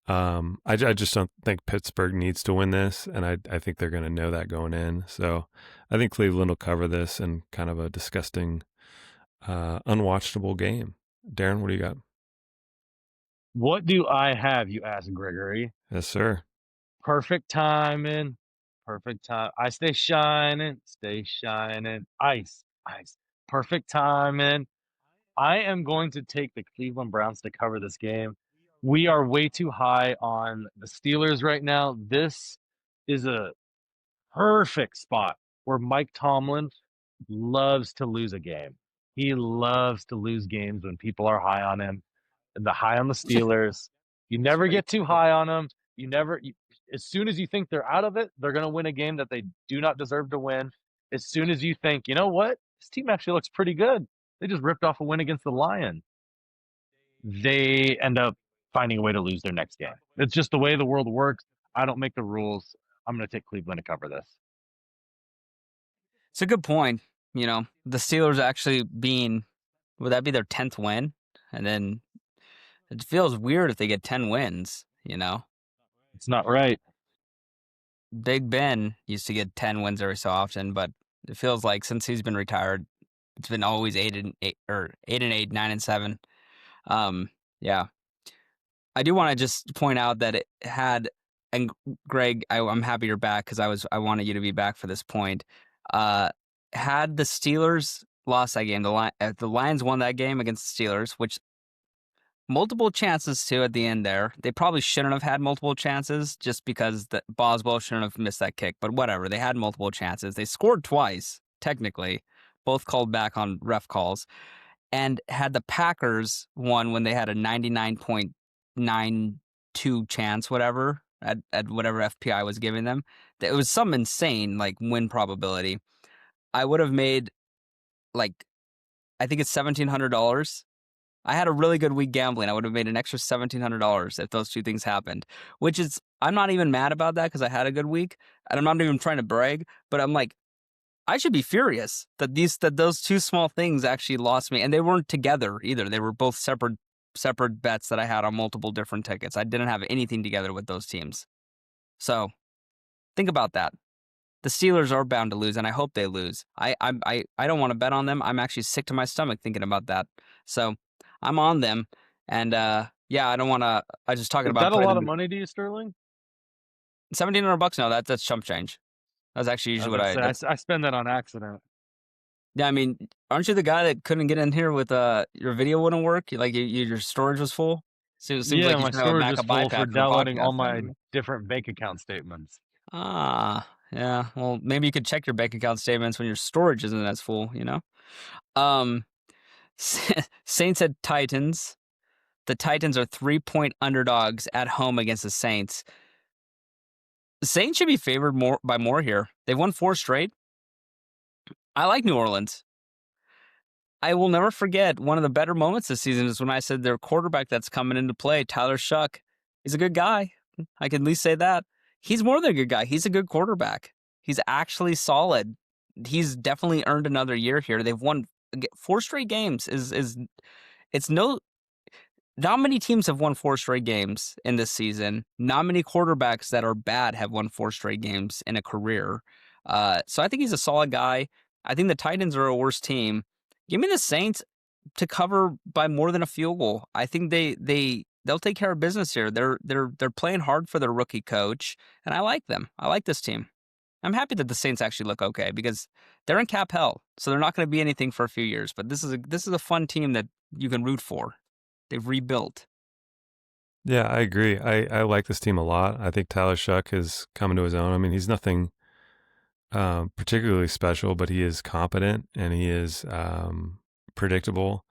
I just don't think Pittsburgh needs to win this, and I think they're going to know that going in. So I think Cleveland will cover this in kind of a disgusting, unwatchable game. Darren, what do you got? What do I have, you ask, Gregory? Yes, sir. Perfect timing. Perfect time. I stay shining. Ice. Perfect timing. I am going to take the Cleveland Browns to cover this game. We are way too high on the Steelers right now. This is a perfect spot where Mike Tomlin loves to lose a game. He loves to lose games when people are high on him. High on the Steelers. You never get too high on them. As soon as you think they're out of it, they're going to win a game that they do not deserve to win. As soon as you think, you know what, this team actually looks pretty good. They just ripped off a win against the Lions. They end up finding a way to lose their next game. It's just the way the world works. I don't make the rules. I'm going to take Cleveland to cover this. It's a good point. The Steelers actually would that be their 10th win? And then it feels weird if they get 10 wins, It's not right. Big Ben used to get 10 wins every so often, but it feels like since he's been retired, it's been always 8-8 or 8-8, 9-7. Yeah. I do want to just point out that it had, and Greg, I'm happy you're back because I wanted you to be back for this point. Had the Steelers lost that game, the Lions won that game against the Steelers, which multiple chances too at the end there. They probably shouldn't have had multiple chances just because Boswell shouldn't have missed that kick, but whatever. They had multiple chances. They scored twice, technically, both called back on ref calls, and had the Packers won when they had a 99.92 chance, whatever, at whatever FPI was giving them. It was some insane win probability. I would have made I think it's $1,700. I had a really good week gambling. I would have made an extra $1,700 if those two things happened, which is, I'm not even mad about that because I had a good week, and I'm not even trying to brag, but I'm like, I should be furious that those two small things actually lost me, and they weren't together either. They were both separate bets that I had on multiple different tickets. I didn't have anything together with those teams. So think about that. The Steelers are bound to lose, and I hope they lose. I don't want to bet on them. I'm actually sick to my stomach thinking about that. So I'm on them, and yeah, I don't want to. I was just talking about. Is that a lot of money to you, Sterling? $1,700 now. That's chump change. That's actually usually what I spend that on accident. Yeah, I mean, aren't you the guy that couldn't get in here with your video wouldn't work? Your storage was full. Seems yeah, like you my should have a storage is backup full iPad for downloading all podcast, my anyway. different bank account statements. Ah, yeah. Well, maybe you could check your bank account statements when your storage isn't as full. Saints at Titans. The Titans are 3-point underdogs at home against the Saints. The Saints should be favored by more here. They've won 4 straight. I like New Orleans. I will never forget one of the better moments this season is when I said their quarterback that's coming into play, Tyler Shuck. He's a good guy. I can at least say that. He's more than a good guy. He's a good quarterback. He's actually solid. He's definitely earned another year here. They've won 4 straight games. Not many teams have won 4 straight games in this season. Not many quarterbacks that are bad have won 4 straight games in a career. So I think he's a solid guy. I think the Titans are a worse team. Give me the Saints to cover by more than a field goal. I think they'll take care of business here. They're playing hard for their rookie coach, and I like them. I like this team. I'm happy that the Saints actually look okay because they're in cap hell, so they're not going to be anything for a few years. But this is a fun team that you can root for. They've rebuilt. Yeah, I agree. I like this team a lot. I think Tyler Shuck is coming to his own. I mean, he's nothing particularly special, but he is competent and he is predictable.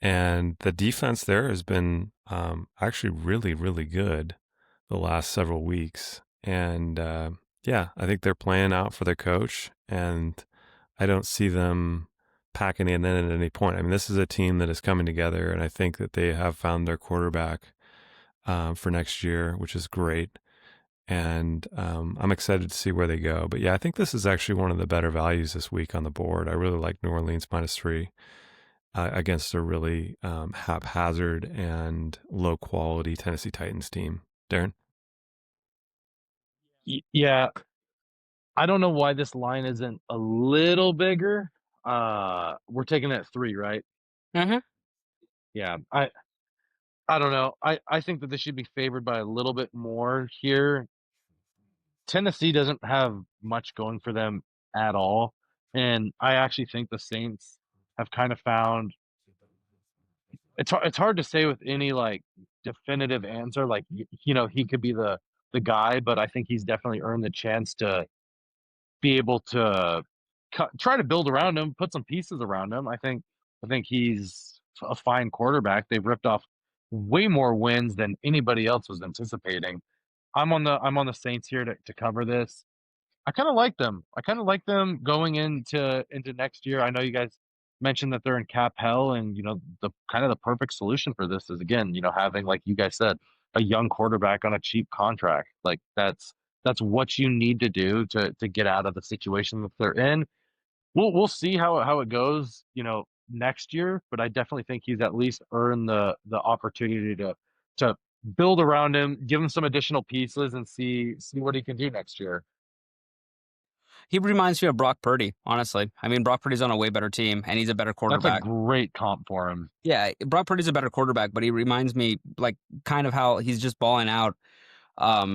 And the defense there has been actually really, really good the last several weeks. And yeah, I think they're playing out for their coach, and I don't see them packing it in at any point. I mean, this is a team that is coming together, and I think that they have found their quarterback for next year, which is great. And I'm excited to see where they go. But yeah, I think this is actually one of the better values this week on the board. I really like New Orleans -3 against a really haphazard and low quality Tennessee Titans team. Darren? Yeah, I don't know why this line isn't a little bigger. We're taking it at 3, right? Mm-hmm. Yeah, I don't know. I think that this should be favored by a little bit more here. Tennessee doesn't have much going for them at all, and I actually think the Saints have kind of found it's hard to say with any like definitive answer. Like he could be the guy, but I think he's definitely earned the chance to be able to try to build around him, put some pieces around him. I think he's a fine quarterback. They've ripped off way more wins than anybody else was anticipating. I'm on the Saints here to cover this. I kind of like them. I kind of like them going into next year. I know you guys mentioned that they're in cap hell, and the kind of the perfect solution for this is again, having, like you guys said, a young quarterback on a cheap contract. Like that's what you need to do to get out of the situation that they're in. We'll see how it goes, next year, but I definitely think he's at least earned the opportunity to build around him, give him some additional pieces, and see what he can do next year. He reminds me of Brock Purdy, honestly. I mean, Brock Purdy's on a way better team, and he's a better That's a quarterback. great comp for him. Yeah, Brock Purdy's a better quarterback, but he reminds me like kind of how he's just balling out. I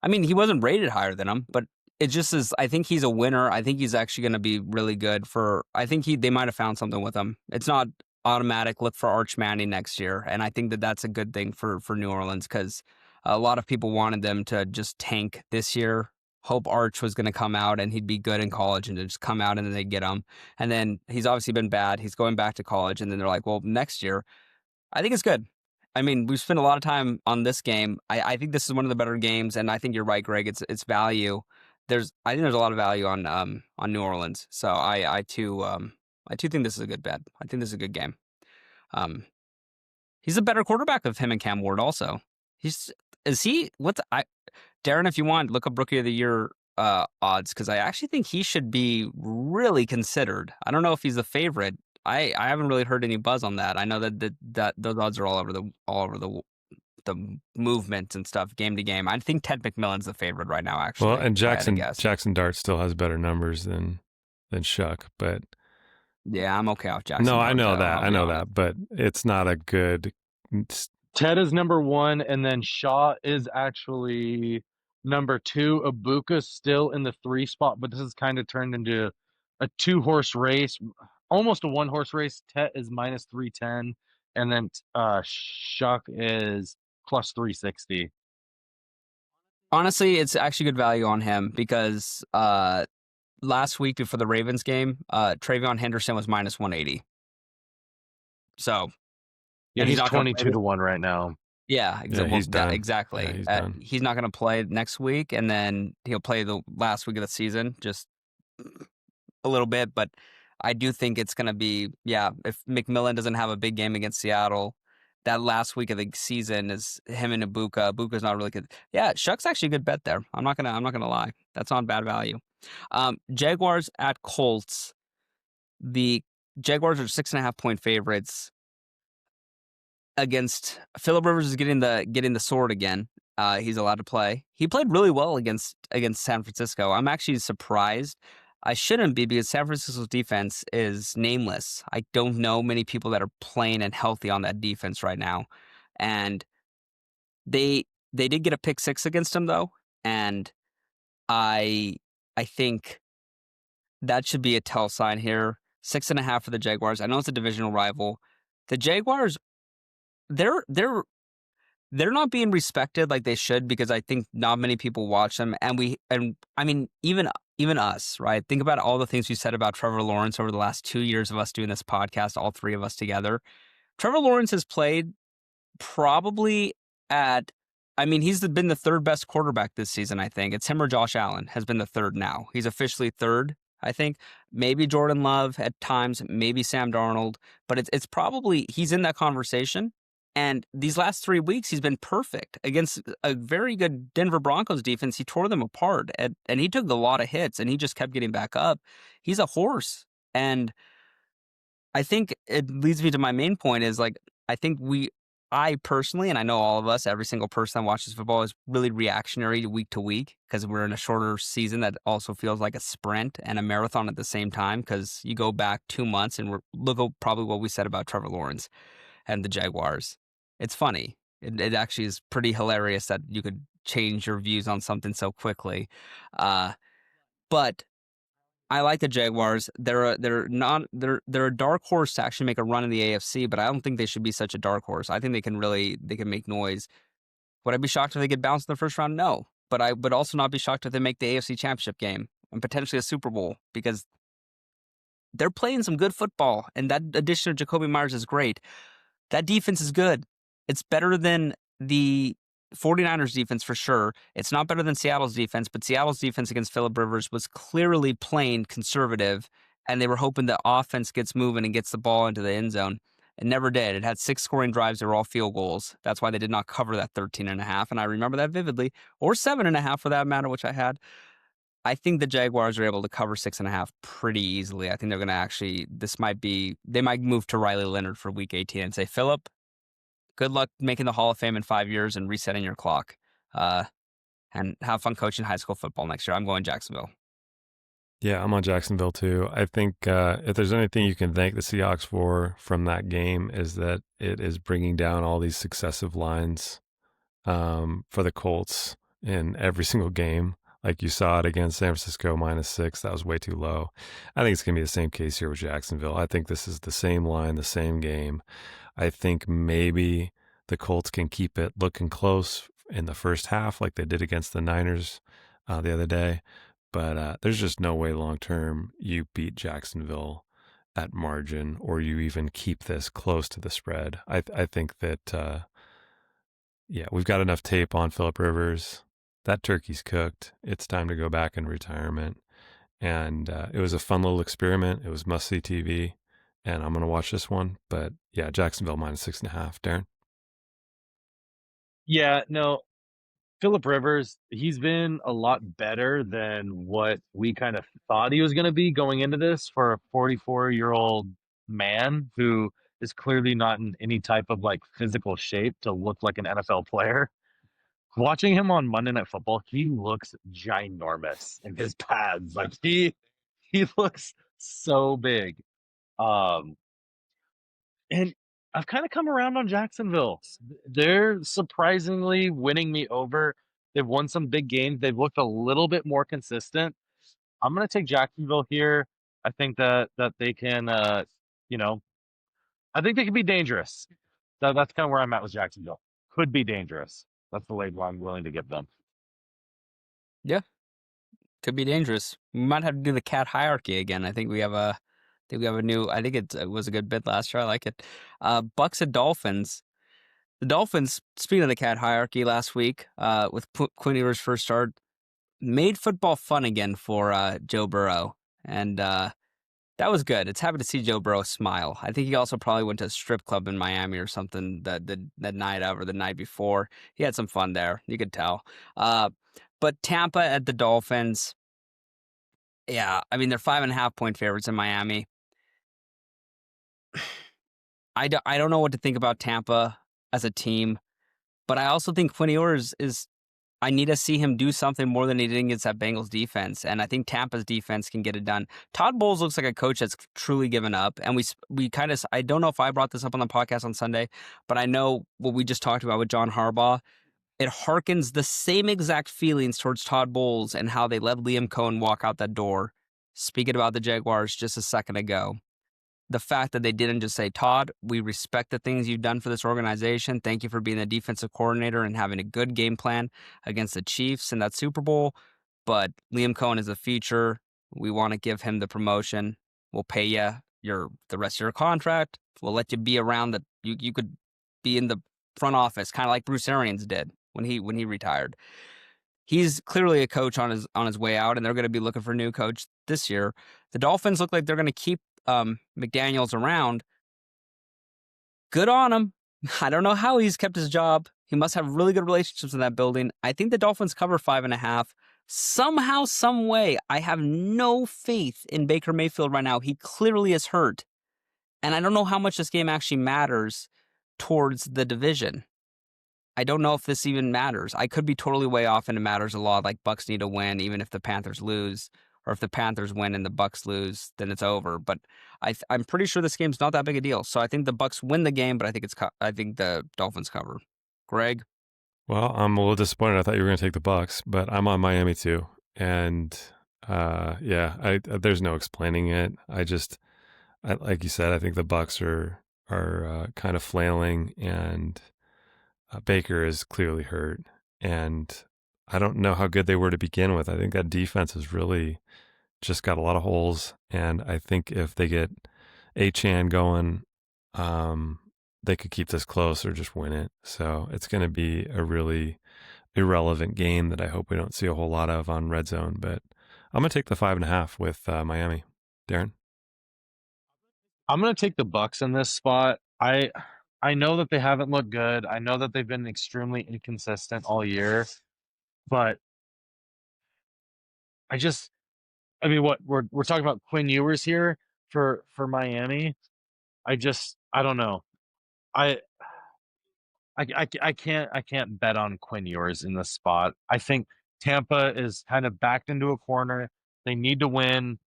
mean, he wasn't rated higher than him, but it just is. I think he's a winner. I think he's actually going to be really good for. I think they might have found something with him. It's not automatic. Look for Arch Manning next year, and I think that that's a good thing for New Orleans because a lot of people wanted them to just tank this year. Hope Arch was going to come out and he'd be good in college and to just come out and then they get him. And then he's obviously been bad. He's going back to college, and then they're like, well, next year, I think it's good. I mean, we've spent a lot of time on this game. I think this is one of the better games, and I think you're right, Greg. It's value. I think there's a lot of value on New Orleans. So I too think this is a good bet. I think this is a good game. He's a better quarterback of him and Cam Ward also. Darren, if you want, look up Rookie of the Year odds, because I actually think he should be really considered. I don't know if he's a favorite. I haven't really heard any buzz on that. I know that those odds are all over the movement and stuff, game to game. I think Ted McMillan's the favorite right now, actually. Well, and Jackson Dart still has better numbers than Shuck, but yeah, I'm okay off Jackson. No, Dart, I know that, but it's not a good. Ted is number 1, and then Shaw is actually number 2. Ibuka's still in the 3 spot, but this has kind of turned into a 2-horse race, almost a 1-horse race. Ted is minus 310, and then Shuck is plus 360. Honestly, it's actually good value on him because last week before the Ravens game, Travion Henderson was minus 180. So yeah, he's 22 to 1 right now. Yeah, exactly. Yeah, he's done. He's not going to play next week, and then he'll play the last week of the season, just a little bit. But I do think it's going to be, if McMillan doesn't have a big game against Seattle, that last week of the season is him and Ibuka. Ibuka's not really good. Yeah, Shuck's actually a good bet there. I'm not gonna lie. That's not bad value. Jaguars at Colts. The Jaguars are 6.5-point favorites against Phillip Rivers is getting the sword again. He's allowed to play. He played really well against San Francisco. I'm actually surprised. I shouldn't be, because San Francisco's defense is nameless. I don't know many people that are playing and healthy on that defense right now. And they did get a pick 6 against him though, and I think that should be a tell sign here. 6.5 for the Jaguars. I know it's a divisional rival. The Jaguars, they're not being respected like they should, because I think not many people watch them, and I mean even us, right? Think about all the things we said about Trevor Lawrence over the last 2 years of us doing this podcast, all 3 of us together. Trevor Lawrence has played Probably he's been the third best quarterback this season, I think. It's him or Josh Allen has been the third now. He's officially third, I think. Maybe Jordan Love at times, maybe Sam Darnold, but it's probably he's in that conversation. And these last 3 weeks, he's been perfect against a very good Denver Broncos defense. He tore them apart, and he took a lot of hits, and he just kept getting back up. He's a horse. And I think it leads me to my main point is like, I personally, and I know all of us, every single person that watches football is really reactionary week to week because we're in a shorter season that also feels like a sprint and a marathon at the same time because you go back 2 months and look at probably what we said about Trevor Lawrence and the Jaguars. It's funny. It actually is pretty hilarious that you could change your views on something so quickly. But I like the Jaguars. They're a dark horse to actually make a run in the AFC, but I don't think they should be such a dark horse. I think they can make noise. Would I be shocked if they get bounced in the first round? No. But I would also not be shocked if they make the AFC Championship game and potentially a Super Bowl because they're playing some good football, and that addition of Jacoby Myers is great. That defense is good. It's better than the 49ers defense for sure. It's not better than Seattle's defense, but Seattle's defense against Phillip Rivers was clearly playing conservative, and they were hoping the offense gets moving and gets the ball into the end zone. It never did. It had 6 scoring drives. They were all field goals. That's why they did not cover that 13.5, and I remember that vividly, or 7.5 for that matter, which I had. I think the Jaguars are able to cover 6.5 pretty easily. I think they're going to actually, they might move to Riley Leonard for week 18 and say, Phillip, good luck making the Hall of Fame in 5 years and resetting your clock. And have fun coaching high school football next year. I'm going Jacksonville. Yeah, I'm on Jacksonville too. I think if there's anything you can thank the Seahawks for from that game is that it is bringing down all these successive lines for the Colts in every single game. Like you saw it against San Francisco -6. That was way too low. I think it's going to be the same case here with Jacksonville. I think this is the same line, the same game. I think maybe the Colts can keep it looking close in the first half like they did against the Niners the other day. But there's just no way long-term you beat Jacksonville at margin or you even keep this close to the spread. I think that, we've got enough tape on Phillip Rivers. That turkey's cooked. It's time to go back in retirement. And it was a fun little experiment. It was must-see TV. And I'm going to watch this one. But yeah, Jacksonville -6.5. Darren? Yeah, no, Phillip Rivers, he's been a lot better than what we kind of thought he was going to be going into this for a 44-year-old man who is clearly not in any type of like physical shape to look like an NFL player. Watching him on Monday Night Football, he looks ginormous in his pads. Like he looks so big. Um, and I've kind of come around on Jacksonville. They're surprisingly winning me over. They've won some big games. They've looked a little bit more consistent. I'm going to take Jacksonville here. I think that they can, you know, I think they can be dangerous. That's kind of where I'm at with Jacksonville. Could be dangerous. That's the label I'm willing to give them. Yeah, could be dangerous. We might have to do the cat hierarchy again. I think we have a new. I think it was a good bid last year. I like it. Bucks and Dolphins. The Dolphins, speaking of the cat hierarchy, last week with Quinn Ewers' first start, made football fun again for Joe Burrow, and that was good. It's happy to see Joe Burrow smile. I think he also probably went to a strip club in Miami or something that night of or the night before. He had some fun there. You could tell. But Tampa at the Dolphins, yeah, I mean, they're 5.5 point favorites in Miami. I don't know what to think about Tampa as a team, but I also think Quinn Ewers is. I need to see him do something more than he did against that Bengals defense, and I think Tampa's defense can get it done. Todd Bowles looks like a coach that's truly given up, and we kind of. I don't know if I brought this up on the podcast on Sunday, but I know what we just talked about with John Harbaugh. It harkens the same exact feelings towards Todd Bowles and how they let Liam Cohen walk out that door. Speaking about the Jaguars just a second ago. The fact that they didn't just say, Todd, we respect the things you've done for this organization. Thank you for being the defensive coordinator and having a good game plan against the Chiefs in that Super Bowl. But Liam Cohen is a feature. We want to give him the promotion. We'll pay you the rest of your contract. We'll let you be around that. You could be in the front office, kind of like Bruce Arians did when he retired. He's clearly a coach on his way out, and they're going to be looking for a new coach this year. The Dolphins look like they're going to keep McDaniels around. Good on him. I don't know how he's kept his job. He must have really good relationships in that building. I think the Dolphins cover 5.5. Somehow, some way, I have no faith in Baker Mayfield right now. He clearly is hurt. And I don't know how much this game actually matters towards the division. I don't know if this even matters. I could be totally way off and it matters a lot, like Bucks need to win even if the Panthers lose. Or if the Panthers win and the Bucks lose, then it's over. But I'm pretty sure this game's not that big a deal. So I think the Bucks win the game, but I think the Dolphins cover. Greg? Well, I'm a little disappointed. I thought you were going to take the Bucks, but I'm on Miami too. And there's no explaining it. Like you said, I think the Bucks are kind of flailing, and Baker is clearly hurt. And I don't know how good they were to begin with. I think that defense has really just got a lot of holes. And I think if they get Achane going, they could keep this close or just win it. So it's going to be a really irrelevant game that I hope we don't see a whole lot of on Red Zone. But I'm going to take the 5.5 with Miami. Darren? I'm going to take the Bucks in this spot. I know that they haven't looked good. I know that they've been extremely inconsistent all year, but what we're talking about Quinn Ewers here for Miami. I don't know. I can't bet on Quinn Ewers in this spot. I think Tampa is kind of backed into a corner. They need to win.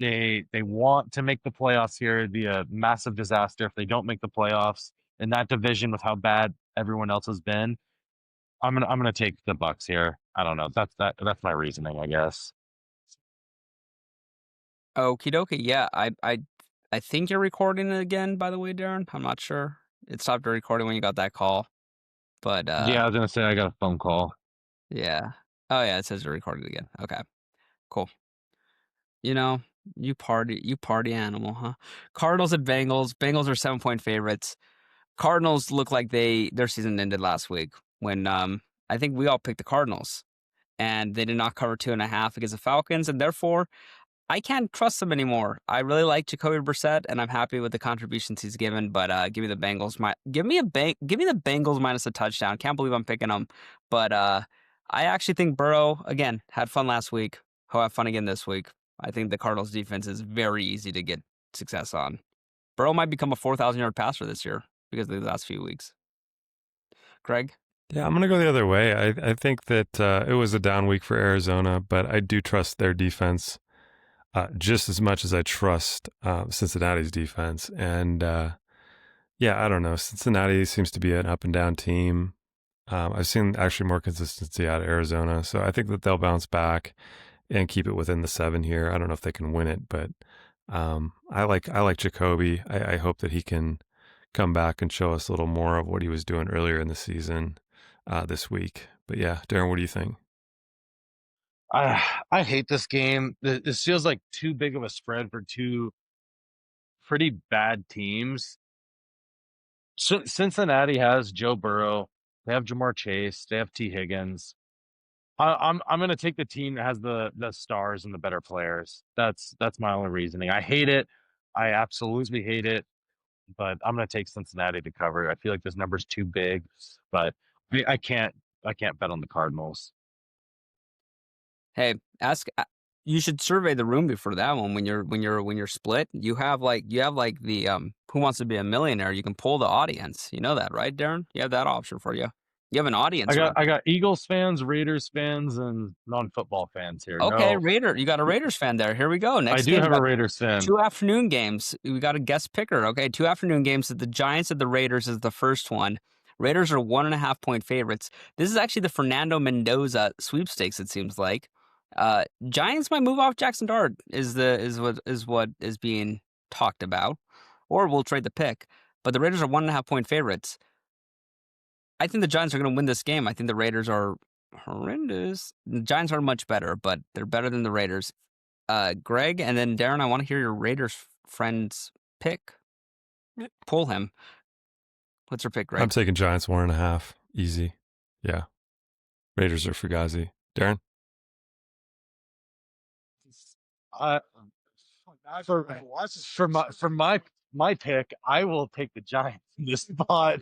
They want to make the playoffs here. It'd be a massive disaster if they don't make the playoffs in that division with how bad everyone else has been. I'm gonna take the Bucks here. I don't know. That's my reasoning, I guess. Okie dokie. Yeah, I think you're recording it again, by the way, Darren. I'm not sure. It stopped recording when you got that call. But Yeah, I was gonna say I got a phone call. yeah. Oh yeah, it says you're recording again. Okay. Cool. You party animal, huh? Cardinals at Bengals. Bengals are 7-point favorites. Cardinals look like their season ended last week when I think we all picked the Cardinals. And they did not cover 2.5 against the Falcons, and therefore I can't trust them anymore. I really like Jacoby Brissett, and I'm happy with the contributions he's given. But give me the Bengals. Give me the Bengals minus a touchdown. Can't believe I'm picking them. But I actually think Burrow again had fun last week. He'll have fun again this week. I think the Cardinals defense is very easy to get success on. Burrow might become a 4,000-yard passer this year because of the last few weeks. Greg? Yeah, I'm going to go the other way. I think that it was a down week for Arizona, but I do trust their defense just as much as I trust Cincinnati's defense. And I don't know. Cincinnati seems to be an up and down team. I've seen actually more consistency out of Arizona. So I think that they'll bounce back and keep it within the 7 here. I don't know if they can win it, but I like Jacoby. I hope that he can come back and show us a little more of what he was doing earlier in the season this week. But yeah, Darren, what do you think? I hate this game. This feels like too big of a spread for two pretty bad teams. Cincinnati has Joe Burrow. They have Jamar Chase. They have T. Higgins. I'm going to take the team that has the stars and the better players. That's my only reasoning. I hate it. I absolutely hate it. But I'm going to take Cincinnati to cover. I feel like this number's too big. But I can't bet on the Cardinals. Hey, you should survey the room before that one when you're split. You have like the Who Wants to Be a Millionaire. You can poll the audience. You know that, right, Darren? You have that option for you. You have an audience. I got Eagles fans, Raiders fans, and non-football fans here. Okay, No, you got a Raiders fan there. Here we go. Next I do game, have a Raiders fan. 2 afternoon games. We got a guest picker. Okay, 2 afternoon games. The Giants at the Raiders is the first one. Raiders are 1.5-point favorites. This is actually the Fernando Mendoza sweepstakes. It seems like. Giants might move off Jackson Dart is what is being talked about, or we'll trade the pick. But the Raiders are 1.5-point favorites. I think the Giants are going to win this game. I think the Raiders are horrendous. The Giants are much better, but they're better than the Raiders. Greg and then Darren, I want to hear your Raiders friend's pick. Pull him. What's your pick, I'm Greg? taking Giants 1.5. Easy. Yeah. Raiders are Fugazi. Darren? I for my pick, I will take the Giants in this spot.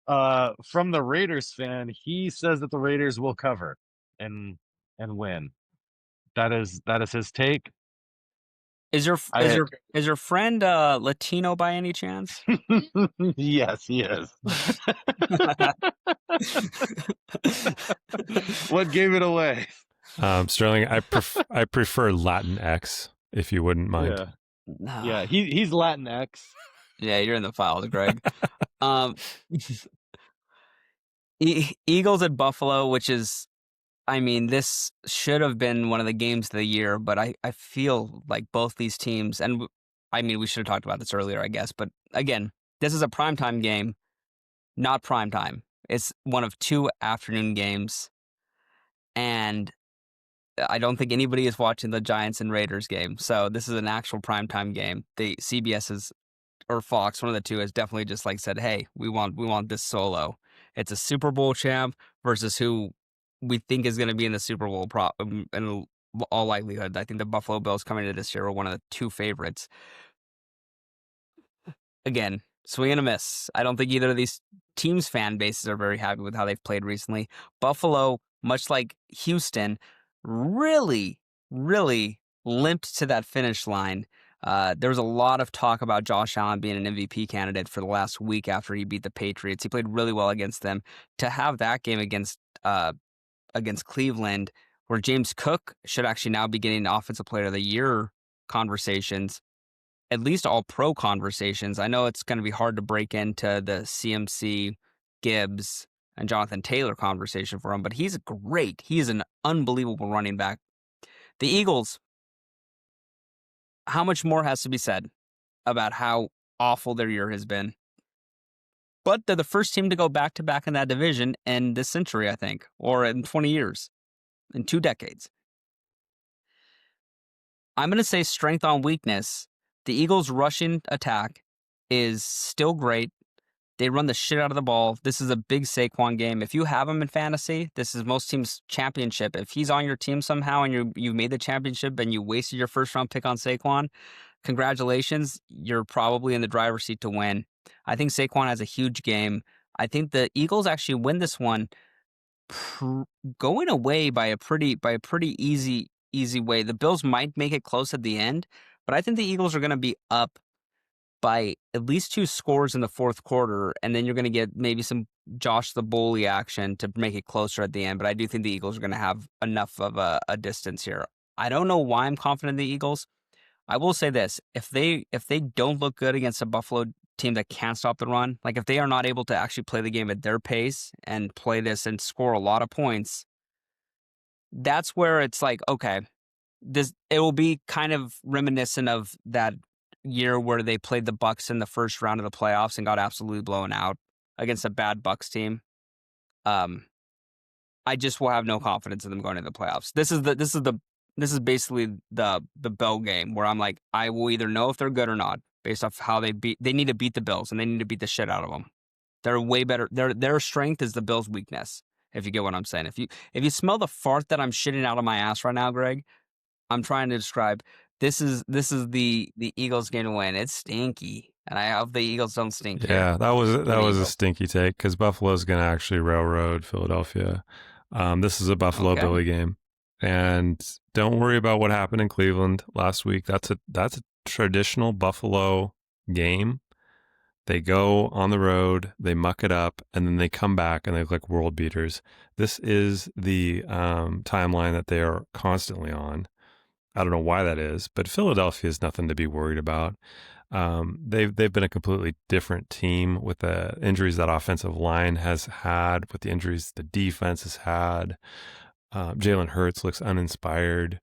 From the Raiders fan, he says that the Raiders will cover and win. That is his take. Is your I is your friend Latino by any chance? yes, he is. What gave it away? Sterling, I prefer Latin X, if you wouldn't mind. Yeah, yeah. He's Latinx. Yeah, you're in the files, Greg. Um, Eagles at Buffalo, which is, I mean, this should have been one of the games of the year, but I feel like both these teams, and I mean, we should have talked about this earlier, I guess, but again, this is a primetime game, not primetime. It's one of 2 afternoon games, and I don't think anybody is watching the Giants and Raiders game, so this is an actual primetime game. The CBS or Fox, one of the two, has definitely just like said, "Hey, we want this solo." It's a Super Bowl champ versus who we think is going to be in the Super Bowl in all likelihood. I think the Buffalo Bills coming into this year are one of the 2 favorites. Again, swing and a miss. I don't think either of these teams' fan bases are very happy with how they've played recently. Buffalo, much like Houston, really, really limped to that finish line. There was a lot of talk about Josh Allen being an MVP candidate for the last week after he beat the Patriots. He played really well against them. To have that game against Cleveland, where James Cook should actually now be getting Offensive Player of the Year conversations, at least all pro conversations. I know it's going to be hard to break into the CMC, Gibbs, and Jonathan Taylor conversation for him, but he's great. He is an unbelievable running back. The Eagles, how much more has to be said about how awful their year has been? But they're the first team to go back-to-back in that division in this century, I think, or in 20 years, in 2 decades. I'm going to say strength on weakness. The Eagles' rushing attack is still great. They run the shit out of the ball. This is a big Saquon game. If you have him in fantasy, this is most teams' championship. If he's on your team somehow and you've made the championship and you wasted your first-round pick on Saquon, congratulations. You're probably in the driver's seat to win. I think Saquon has a huge game. I think the Eagles actually win this one going away by a pretty easy way. The Bills might make it close at the end, but I think the Eagles are going to be up by at least 2 scores in the fourth quarter, and then you're going to get maybe some Josh the Bully action to make it closer at the end. But I do think the Eagles are going to have enough of a distance here. I don't know why I'm confident in the Eagles. I will say this: if they don't look good against a Buffalo team that can't stop the run, like if they are not able to actually play the game at their pace and play this and score a lot of points, that's where it's like, okay, it will be kind of reminiscent of that year where they played the Bucs in the first round of the playoffs and got absolutely blown out against a bad Bucs team. I just will have no confidence in them going into the playoffs. This is basically the Bell game where I'm like, I will either know if they're good or not based off how they need to beat the Bills and they need to beat the shit out of them. They're way better. Their strength is the Bills' weakness. If you get what I'm saying. If you smell the fart that I'm shitting out of my ass right now, Greg, I'm trying to describe. This is the Eagles game to win. It's stinky, and I hope the Eagles don't stink. Yeah, that was a stinky take because Buffalo's going to actually railroad Philadelphia. This is a Buffalo Billy game, and don't worry about what happened in Cleveland last week. That's a traditional Buffalo game. They go on the road, they muck it up, and then they come back and they look like world beaters. This is the timeline that they are constantly on. I don't know why that is, but Philadelphia is nothing to be worried about. They've been a completely different team with the injuries that offensive line has had, with the injuries the defense has had. Jalen Hurts looks uninspired.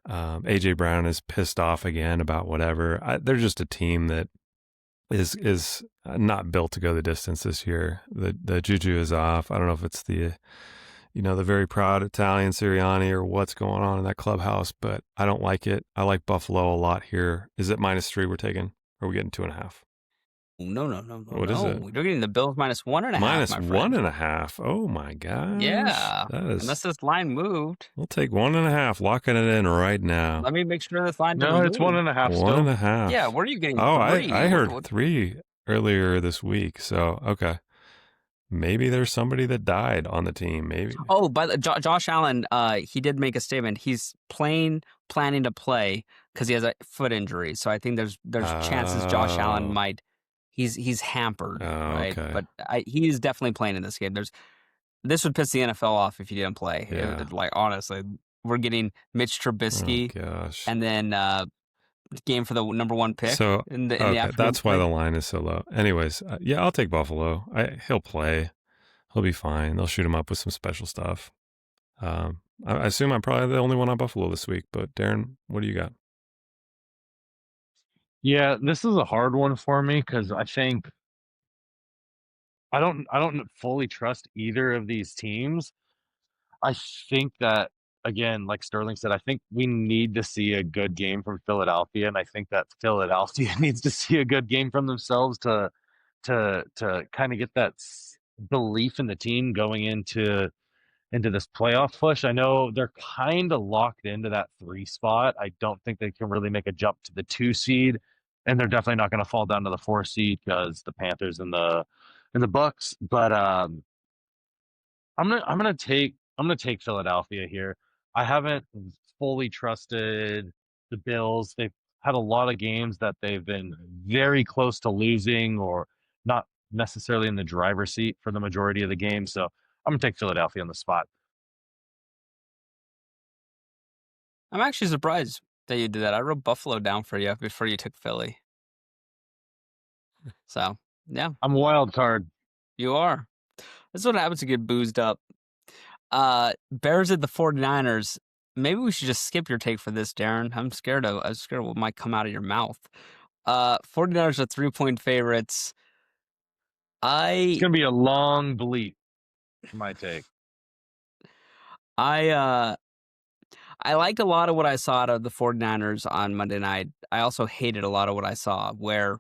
AJ Brown is pissed off again about whatever. They're just a team that is not built to go the distance this year. The juju is off. I don't know if it's the very proud Italian Sirianni or what's going on in that clubhouse, but I don't like it. I like Buffalo a lot here. Is it -3 we're taking? Or are we getting 2.5? What is it? You're getting the Bills -1.5, my friend. -1.5. Oh my gosh. Yeah. That is. Unless this line moved. We'll take 1.5. Locking it in right now. Let me make sure this line No, didn't it's move. 1.5 still. 1.5. Yeah, where are you getting Oh, 3? I heard 3 earlier this week. So okay. Maybe there's somebody that died on the team. Maybe. Oh, but Josh Allen, he did make a statement. He's planning to play because he has a foot injury. So I think there's chances Josh Allen might. He's hampered, right? Okay. But he is definitely playing in this game. This would piss the NFL off if he didn't play. Yeah. Like honestly, we're getting Mitch Trubisky, Oh gosh. and then game for the number 1 pick. So in the okay, afternoon that's why slate. the line is so low. Anyways, yeah, I'll take Buffalo. He'll play. He'll be fine. They'll shoot him up with some special stuff. I assume I'm probably the only one on Buffalo this week. But Darren, what do you got? Yeah, this is a hard one for me because I think I don't fully trust either of these teams. I think that, again, like Sterling said, I think we need to see a good game from Philadelphia, and I think that Philadelphia needs to see a good game from themselves to kind of get that belief in the team going into this playoff push. I know they're kind of locked into that 3 spot. I don't think they can really make a jump to the 2 seed, and they're definitely not going to fall down to the 4 seed because the Panthers and the Bucks. But I'm gonna take Philadelphia here. I haven't fully trusted the Bills. They've had a lot of games that they've been very close to losing or not necessarily in the driver's seat for the majority of the game. So I'm gonna take Philadelphia on the spot. I'm actually surprised that you did that. I wrote Buffalo down for you before you took Philly. So yeah, I'm a wild card. you are. This is what happens to get boozed up. Bears at the 49ers. Maybe we should just skip your take for this, Darren. I'm scared of what might come out of your mouth. 49ers are 3-point favorites. It's gonna be a long bleep for my take. I liked a lot of what I saw out of the 49ers on Monday night. I also hated a lot of what I saw, where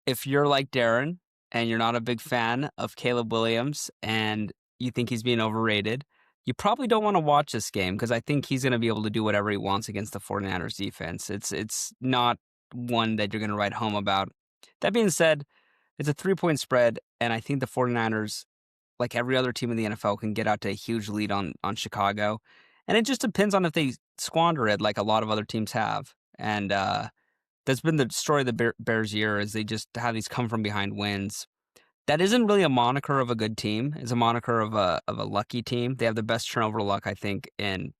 if you're like Darren and you're not a big fan of Caleb Williams and you think he's being overrated, you probably don't want to watch this game because I think he's going to be able to do whatever he wants against the 49ers defense. It's not one that you're going to write home about. That being said, it's a 3-point spread, and I think the 49ers, like every other team in the NFL, can get out to a huge lead on Chicago. And it just depends on if they squander it like a lot of other teams have. And that's been the story of the Bears year, is they just have these come-from-behind wins. That isn't really a moniker of a good team. It's a moniker of a lucky team. They have the best turnover luck, I think, in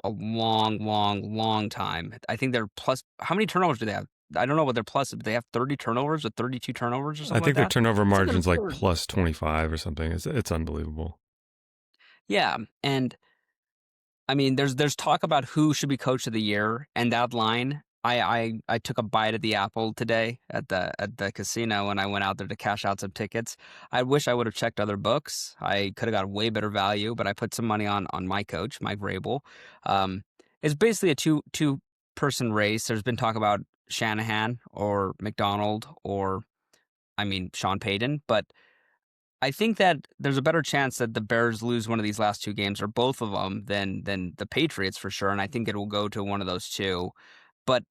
a long time. I think they're plus. How many turnovers do they have? I don't know what their plus is, but they have 30 turnovers or 32 turnovers or something I think like their turnover margin's like absurd. plus 25 or something. It's unbelievable. Yeah, and I mean, there's talk about who should be coach of the year, and that line. I took a bite of the apple today at the casino when I went out there to cash out some tickets. I wish I would have checked other books. I could have got way better value, but I put some money on my coach, Mike Vrabel. It's basically a two person race. There's been talk about Shanahan or McDonald or, I mean, Sean Payton, but I think that there's a better chance that the Bears lose one of these last 2 games or both of them than the Patriots for sure, and I think it will go to one of those 2. But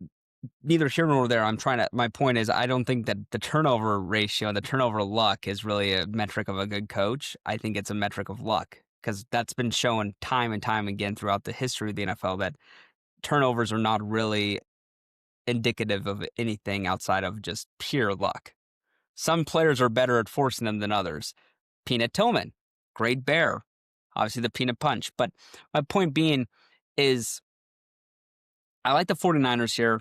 neither here nor there. My point is, I don't think that the turnover ratio and the turnover luck is really a metric of a good coach. I think it's a metric of luck because that's been shown time and time again throughout the history of the NFL that turnovers are not really indicative of anything outside of just pure luck. Some players are better at forcing them than others. Peanut Tillman, great bear, obviously the peanut punch. But my point being is I like the 49ers here.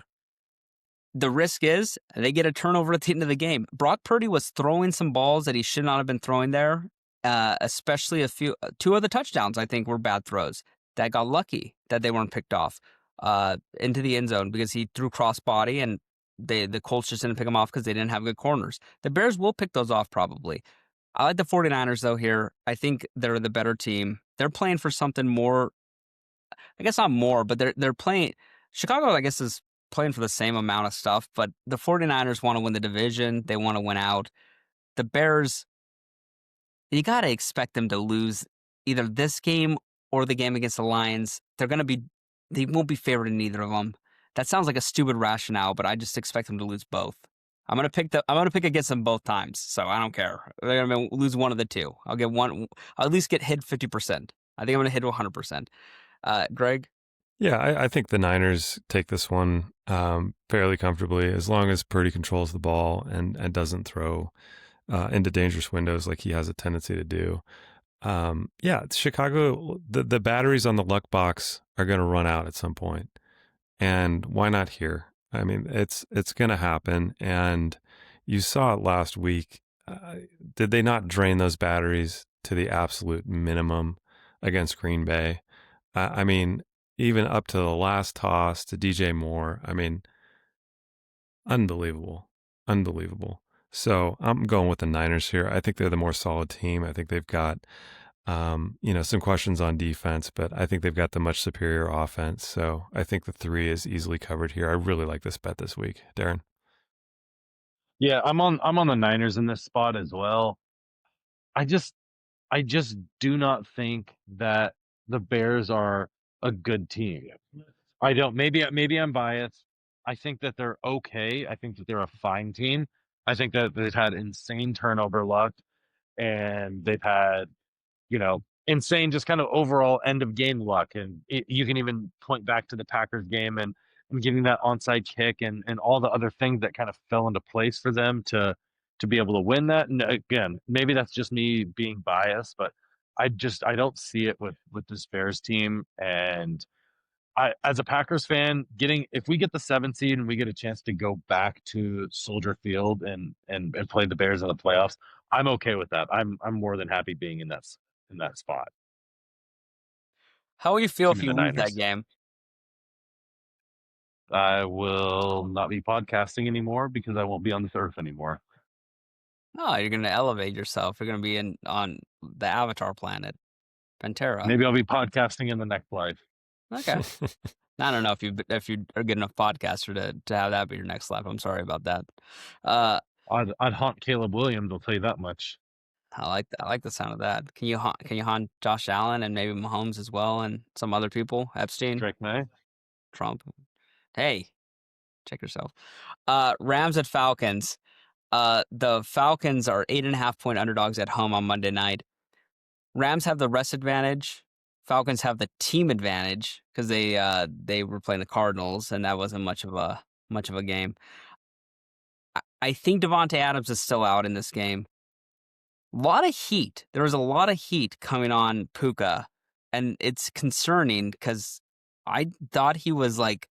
The risk is they get a turnover at the end of the game. Brock Purdy was throwing some balls that he should not have been throwing there, especially 2 of the touchdowns, I think, were bad throws. That got lucky that they weren't picked off into the end zone because he threw crossbody and the Colts just didn't pick them off because they didn't have good corners. The Bears will pick those off probably. I like the 49ers, though, here. I think they're the better team. They're playing for something more. I guess not more, but they're playing. Chicago, I guess, is playing for the same amount of stuff, but the 49ers want to win the division. They want to win out. The Bears, you got to expect them to lose either this game or the game against the Lions. They won't be favored in either of them. That sounds like a stupid rationale, but I just expect them to lose both. I'm gonna pick against them both times, so I don't care. They're gonna lose one of the two. I'll at least get hit 50%. I think I'm gonna hit 100%. Greg? Yeah, I think the Niners take this one fairly comfortably as long as Purdy controls the ball and doesn't throw into dangerous windows like he has a tendency to do. Yeah, Chicago, the batteries on the luck box are going to run out at some point. And why not here? I mean, it's going to happen. And you saw it last week. Did they not drain those batteries to the absolute minimum against Green Bay? I mean, even up to the last toss to DJ Moore. I mean, unbelievable. So I'm going with the Niners here. I think they're the more solid team. I think they've got, some questions on defense, but I think they've got the much superior offense. So I think the 3 is easily covered here. I really like this bet this week, Darren. Yeah, I'm on the Niners in this spot as well. I just do not think that the Bears are a good team. I don't. Maybe I'm biased. I think that they're okay. I think that they're a fine team. I think that they've had insane turnover luck, and they've had, insane just kind of overall end of game luck. And you can even point back to the Packers game and getting that onside kick and all the other things that kind of fell into place for them to be able to win that. And again, maybe that's just me being biased, but I don't see it with this Bears team. And I, as a Packers fan, if we get the 7th seed and we get a chance to go back to Soldier Field and play the Bears in the playoffs, I'm okay with that. I'm more than happy being in that spot. How will you feel Give if me you the lose that Niners. game? I will not be podcasting anymore because I won't be on this earth anymore. Oh, you're going to elevate yourself. You're going to be on the Avatar planet, Pantera. Maybe I'll be podcasting in the next life. Okay. I don't know if you are good enough podcaster to have that be your next life. I'm sorry about that. I'd haunt Caleb Williams. I'll tell you that much. I like the sound of that. Can you haunt Josh Allen and maybe Mahomes as well and some other people? Epstein, Drake May. Trump. Hey, check yourself. Rams at Falcons. The Falcons are 8.5-point underdogs at home on Monday night. Rams have the rest advantage. Falcons have the team advantage because they were playing the Cardinals and that wasn't much of a game. I think Devontae Adams is still out in this game. A lot of heat. There was a lot of heat coming on Puka, and it's concerning because I thought he was like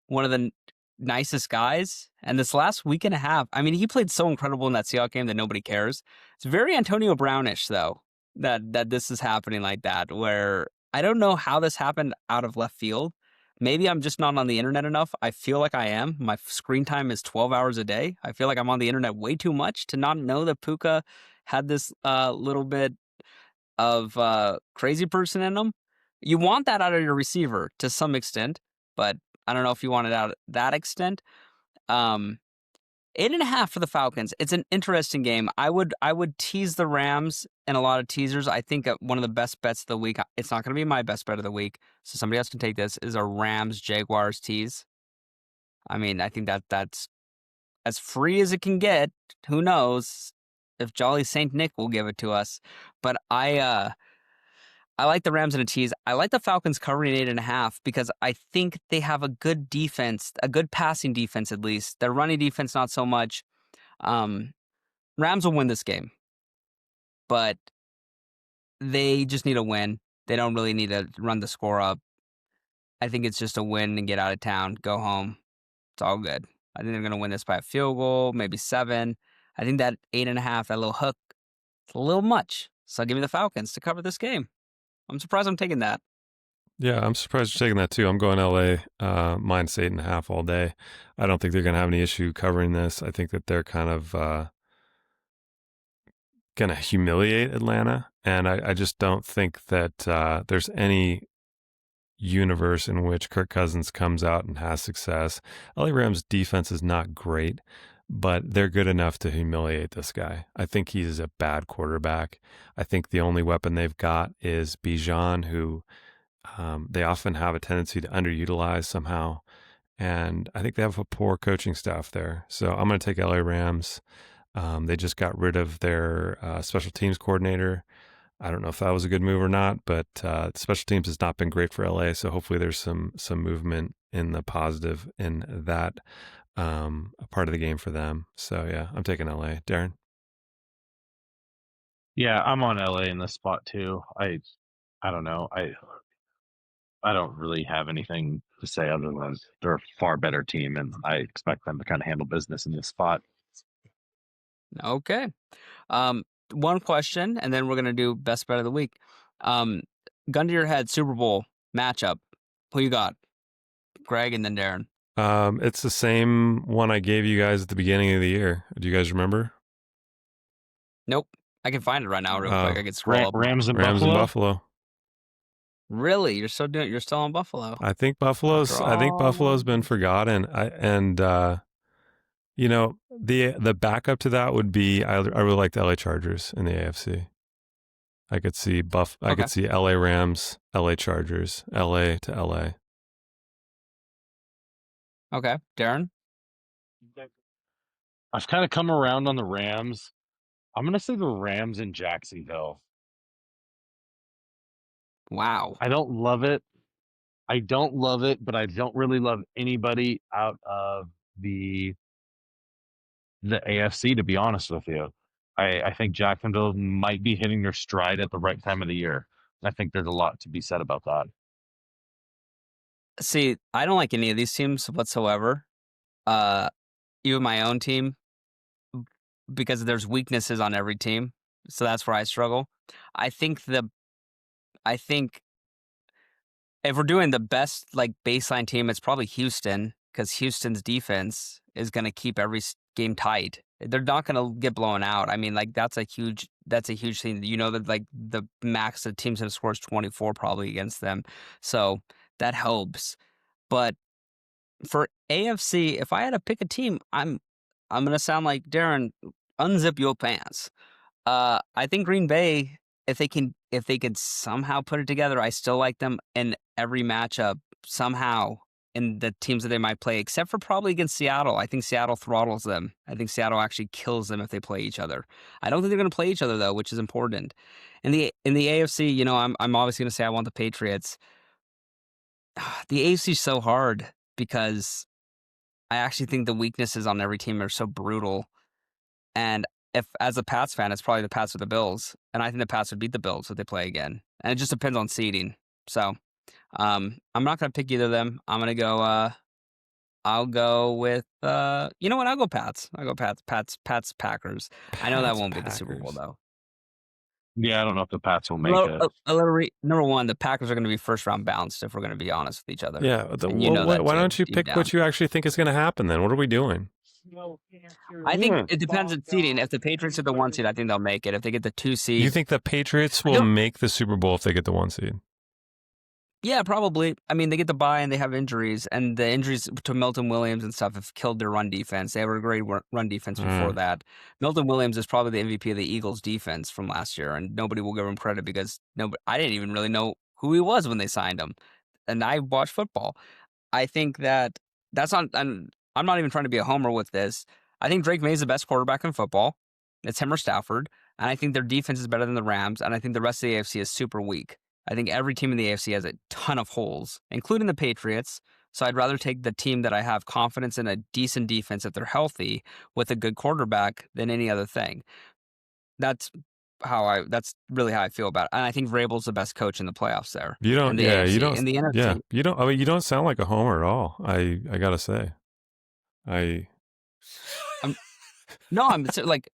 one of the nicest guys. And this last week and a half, I mean, he played so incredible in that Seahawks game that nobody cares. It's very Antonio Brownish, though, that this is happening like that, where I don't know how this happened out of left field. Maybe I'm just not on the internet enough. I feel like I am. My screen time is 12 hours a day. I feel like I'm on the internet way too much to not know that Puka had this little bit of crazy person in him. You want that out of your receiver to some extent, but I don't know if you want it out that extent. 8.5 for the Falcons. It's an interesting game. I would tease the Rams in a lot of teasers. I think one of the best bets of the week, it's not going to be my best bet of the week, so somebody else can take this, is a Rams-Jaguars tease. I mean, I think that's as free as it can get. Who knows if Jolly Saint Nick will give it to us. But I like the Rams in a tease. I like the Falcons covering 8.5 because I think they have a good defense, a good passing defense at least. Their running defense, not so much. Rams will win this game, but they just need a win. They don't really need to run the score up. I think it's just a win and get out of town, go home. It's all good. I think they're going to win this by a field goal, maybe 7. I think that 8.5, that little hook, it's a little much. So give me the Falcons to cover this game. I'm surprised I'm taking that. Yeah, I'm surprised you're taking that too. I'm going LA minus 8.5 all day. I don't think they're going to have any issue covering this. I think that they're kind of going to humiliate Atlanta. And I just don't think that there's any universe in which Kirk Cousins comes out and has success. LA Rams defense is not great, but they're good enough to humiliate this guy. I think he's a bad quarterback. I think the only weapon they've got is Bijan, who they often have a tendency to underutilize somehow. And I think they have a poor coaching staff there. So I'm going to take LA Rams. They just got rid of their special teams coordinator. I don't know if that was a good move or not, but special teams has not been great for LA. So hopefully there's some movement in the positive in that a part of the game for them. So yeah, I'm taking LA. Darren? Yeah, I'm on LA in this spot too. I don't know. I don't really have anything to say other than they're a far better team, and I expect them to kind of handle business in this spot. Okay. One question, and then we're gonna do best bet of the week. Gun to your head, Super Bowl matchup. Who you got? Greg and then Darren. It's the same one I gave you guys at the beginning of the year. Do you guys remember? Nope. I can find it right now real quick. I can scroll up. Rams and Rams Buffalo. and Buffalo. Really? You're still on Buffalo. I think Buffalo's been forgotten. The backup to that would be I really like the LA Chargers in the AFC. I could see I could see LA Rams, LA Chargers, LA to LA. Okay. Darren? I've kind of come around on the Rams. I'm going to say the Rams in Jacksonville. Wow. I don't love it. But I don't really love anybody out of the AFC, to be honest with you. I think Jacksonville might be hitting their stride at the right time of the year. I think there's a lot to be said about that. See, I don't like any of these teams whatsoever. Even my own team, because there's weaknesses on every team. So that's where I struggle. I think if we're doing the best like baseline team, it's probably Houston, because Houston's defense is going to keep every game tight. They're not going to get blown out. I mean, like that's a huge thing. You know that like the max that teams have scored is 24 probably against them, so that helps. But for AFC, if I had to pick a team, I'm going to sound like Darren. Unzip your pants. I think Green Bay, if they could somehow put it together, I still like them in every matchup somehow in the teams that they might play, except for probably against Seattle. I think Seattle throttles them. I think Seattle actually kills them if they play each other. I don't think they're going to play each other though, which is important. In the AFC, you know, I'm obviously going to say I want the Patriots. The AFC is so hard because I actually think the weaknesses on every team are so brutal. And if, as a Pats fan, it's probably the Pats or the Bills. And I think the Pats would beat the Bills if they play again. And it just depends on seeding. So I'm not going to pick either of them. I'm going to go, I'll go with, you know what? I'll go Pats. Pats, Packers. I know that won't be the Super Bowl, though. Yeah, I don't know if the Pats will make it. Number one, the Packers are going to be first round bounced, if we're going to be honest with each other. Yeah. Why don't you pick what you actually think is going to happen then? What are we doing? I think it depends on seeding. If the Patriots are the 1 seed, I think they'll make it. If they get the 2 seed, you think the Patriots will make the Super Bowl if they get the 1 seed? Yeah, probably. I mean, they get the bye and they have injuries, and the injuries to Milton Williams and stuff have killed their run defense. They were a great run defense before that. Milton Williams is probably the MVP of the Eagles defense from last year, and nobody will give him credit because I didn't even really know who he was when they signed him, and I watched football. I think that's not, and I'm not even trying to be a homer with this. I think Drake May is the best quarterback in football. It's him or Stafford, and I think their defense is better than the Rams, and I think the rest of the AFC is super weak. I think every team in the AFC has a ton of holes, including the Patriots. So I'd rather take the team that I have confidence in a decent defense if they're healthy with a good quarterback than any other thing. That's really how I feel about it. And I think Vrabel's the best coach in the playoffs there. You don't, AFC, you don't, in the NFC. Yeah, you don't sound like a homer at all. I gotta say, I'm like,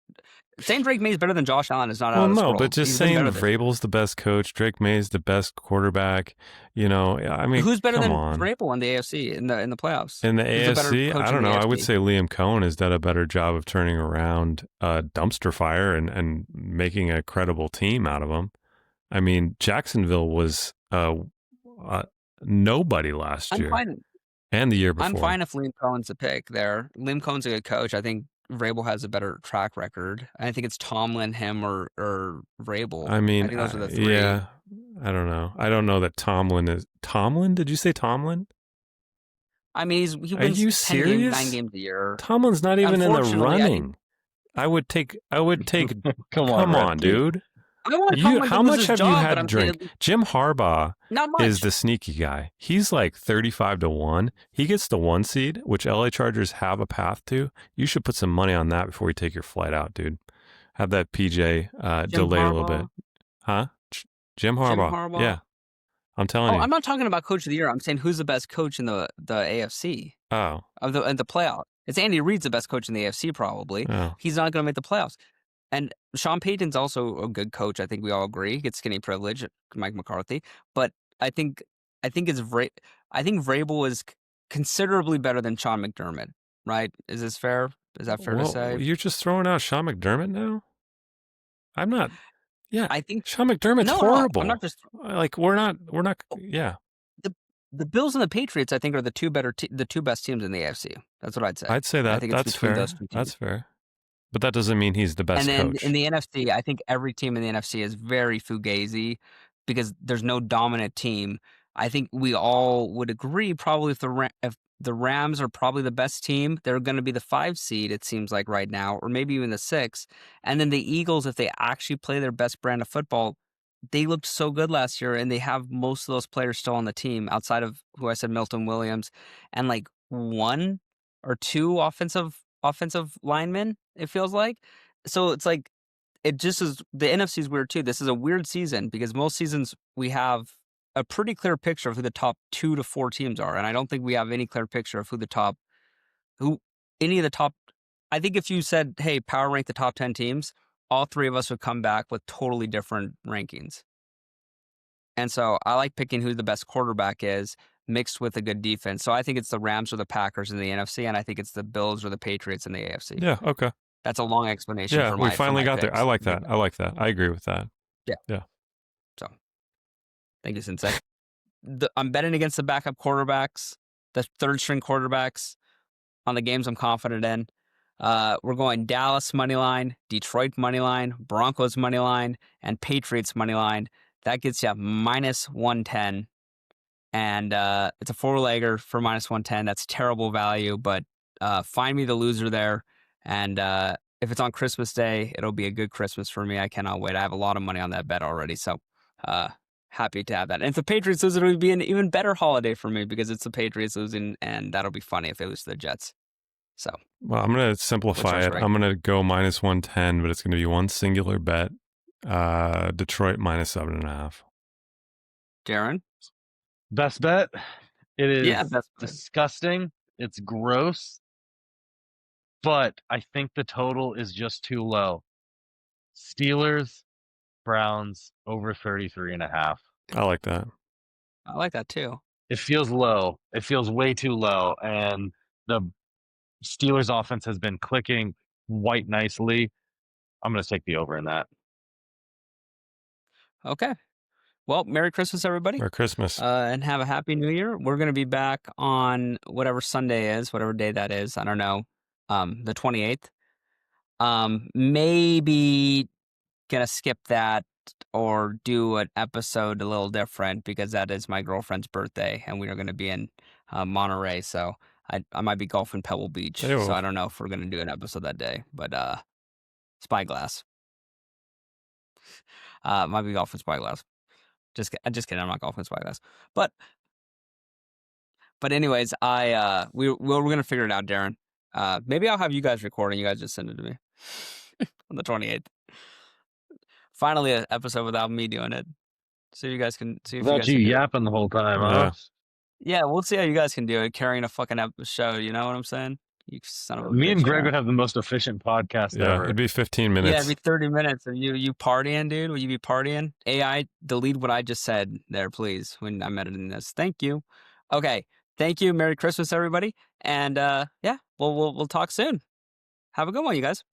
saying Drake May is better than Josh Allen is not out of this world. world. But just saying Vrabel's the best coach, Drake May is the best quarterback. You know, I mean, who's better than Vrabel in the AFC in the playoffs? In the AFC, I don't know. I would say Liam Cohen has done a better job of turning around a dumpster fire and making a credible team out of them. I mean, Jacksonville was nobody last I'm year fine. and the year before. I'm fine if Liam Cohen's a pick there. Liam Cohen's a good coach. I think Vrabel has a better track record. I think it's Tomlin, him, or Vrabel. I mean, I think those are the three. yeah, I don't know. I don't know that Tomlin is Tomlin. Did you say Tomlin? I mean, he Are wins you 10 serious? games, 9 games a year. Tomlin's not even in the Unfortunately, running. I would take. Come on, Red, dude. I want Tomlin How to lose much his have you job, had but to I'm drink? saying Jim Harbaugh not much. is the sneaky guy. He's like 35-1. He gets the 1 seed, which LA Chargers have a path to. You should put some money on that before you take your flight out, dude. Have that PJ delay a little bit. Huh? Jim Harbaugh. Yeah. I'm telling you. I'm not talking about coach of the year. I'm saying who's the best coach in the AFC. Oh. In the playoff. It's Andy Reid's the best coach in the AFC probably. Oh. He's not going to make the playoffs. And Sean Payton's also a good coach. I think we all agree. He gets skinny privilege, Mike McCarthy. But I think Vrabel is considerably better than Sean McDermott, right? Is this fair? Is that fair to say? You're just throwing out Sean McDermott now? I'm not. Yeah, I think Sean McDermott's horrible. I'm not just like we're not. Yeah. The Bills and the Patriots, I think, are the two best teams in the AFC. That's what I'd say. I'd say that. I think That's fair. That's fair. But that doesn't mean he's the best coach. And then coach. in the NFC, I think every team in the NFC is very fugazi because there's no dominant team. I think we all would agree probably if the Rams are probably the best team, they're going to be the 5 seed, it seems like right now, or maybe even the 6. And then the Eagles, if they actually play their best brand of football, they looked so good last year, and they have most of those players still on the team outside of who I said Milton Williams and like 1 or 2 offensive linemen, it feels like. So it's like it just is. The NFC is weird too. This is a weird season because most seasons we have a pretty clear picture of who the top 2 to 4 teams are, and I don't think we have any clear picture of any of the top. I think if you said, "Hey, power rank the top 10 teams," all 3 of us would come back with totally different rankings. And so I like picking who the best quarterback is mixed with a good defense. So I think it's the Rams or the Packers in the NFC, and I think it's the Bills or the Patriots in the AFC. Yeah, okay. That's a long explanation yeah, for my we finally got picks. there. I like that. I agree with that. Yeah. So thank you, Sensei. I'm betting against the backup quarterbacks, the third-string quarterbacks on the games I'm confident in. We're going Dallas money line, Detroit money line, Broncos money line, and Patriots money line. That gets you -110, and it's a 4-legger for -110. That's terrible value, but find me the loser there. And if it's on Christmas Day, it'll be a good Christmas for me. I cannot wait. I have a lot of money on that bet already, so happy to have that. And if the Patriots lose, it'll be an even better holiday for me because it's the Patriots losing, and that'll be funny if they lose to the Jets. So, well, I'm going to simplify it. I'm going to go -110, but it's going to be one singular bet. Detroit -7.5. Darren? Best bet? It is best bet. disgusting. It's gross. But I think the total is just too low. Steelers, Browns, over 33.5. I like that. I like that too. It feels low. It feels way too low. And the Steelers offense has been clicking quite nicely. I'm going to take the over in that. Okay. Well, Merry Christmas, everybody. Merry Christmas. And have a Happy New Year. We're going to be back on whatever Sunday is, whatever day that is. I don't know. The 28th. Maybe going to skip that or do an episode a little different because that is my girlfriend's birthday and we are going to be in Monterey. So I might be golfing Pebble Beach. Ew. So I don't know if we're going to do an episode that day, but Spyglass. Might be golfing Spyglass. Just kidding. I'm not golfing Spyglass. But anyways, we're gonna figure it out, Darren. Maybe I'll have you guys record and you guys just send it to me on the 28th. Finally, an episode without me doing it. So you guys can see. Without you yapping the whole time, huh? Yeah, we'll see how you guys can do it, carrying a fucking show. You know what I'm saying? You son of a Me bitch, and Greg would have the most efficient podcast ever. It'd be 15 minutes. Yeah, it'd be 30 minutes of you partying, dude. Will you be partying? AI, delete what I just said there, please, when I'm editing this. Thank you. Okay, thank you. Merry Christmas, everybody. And yeah, we'll talk soon. Have a good one, you guys.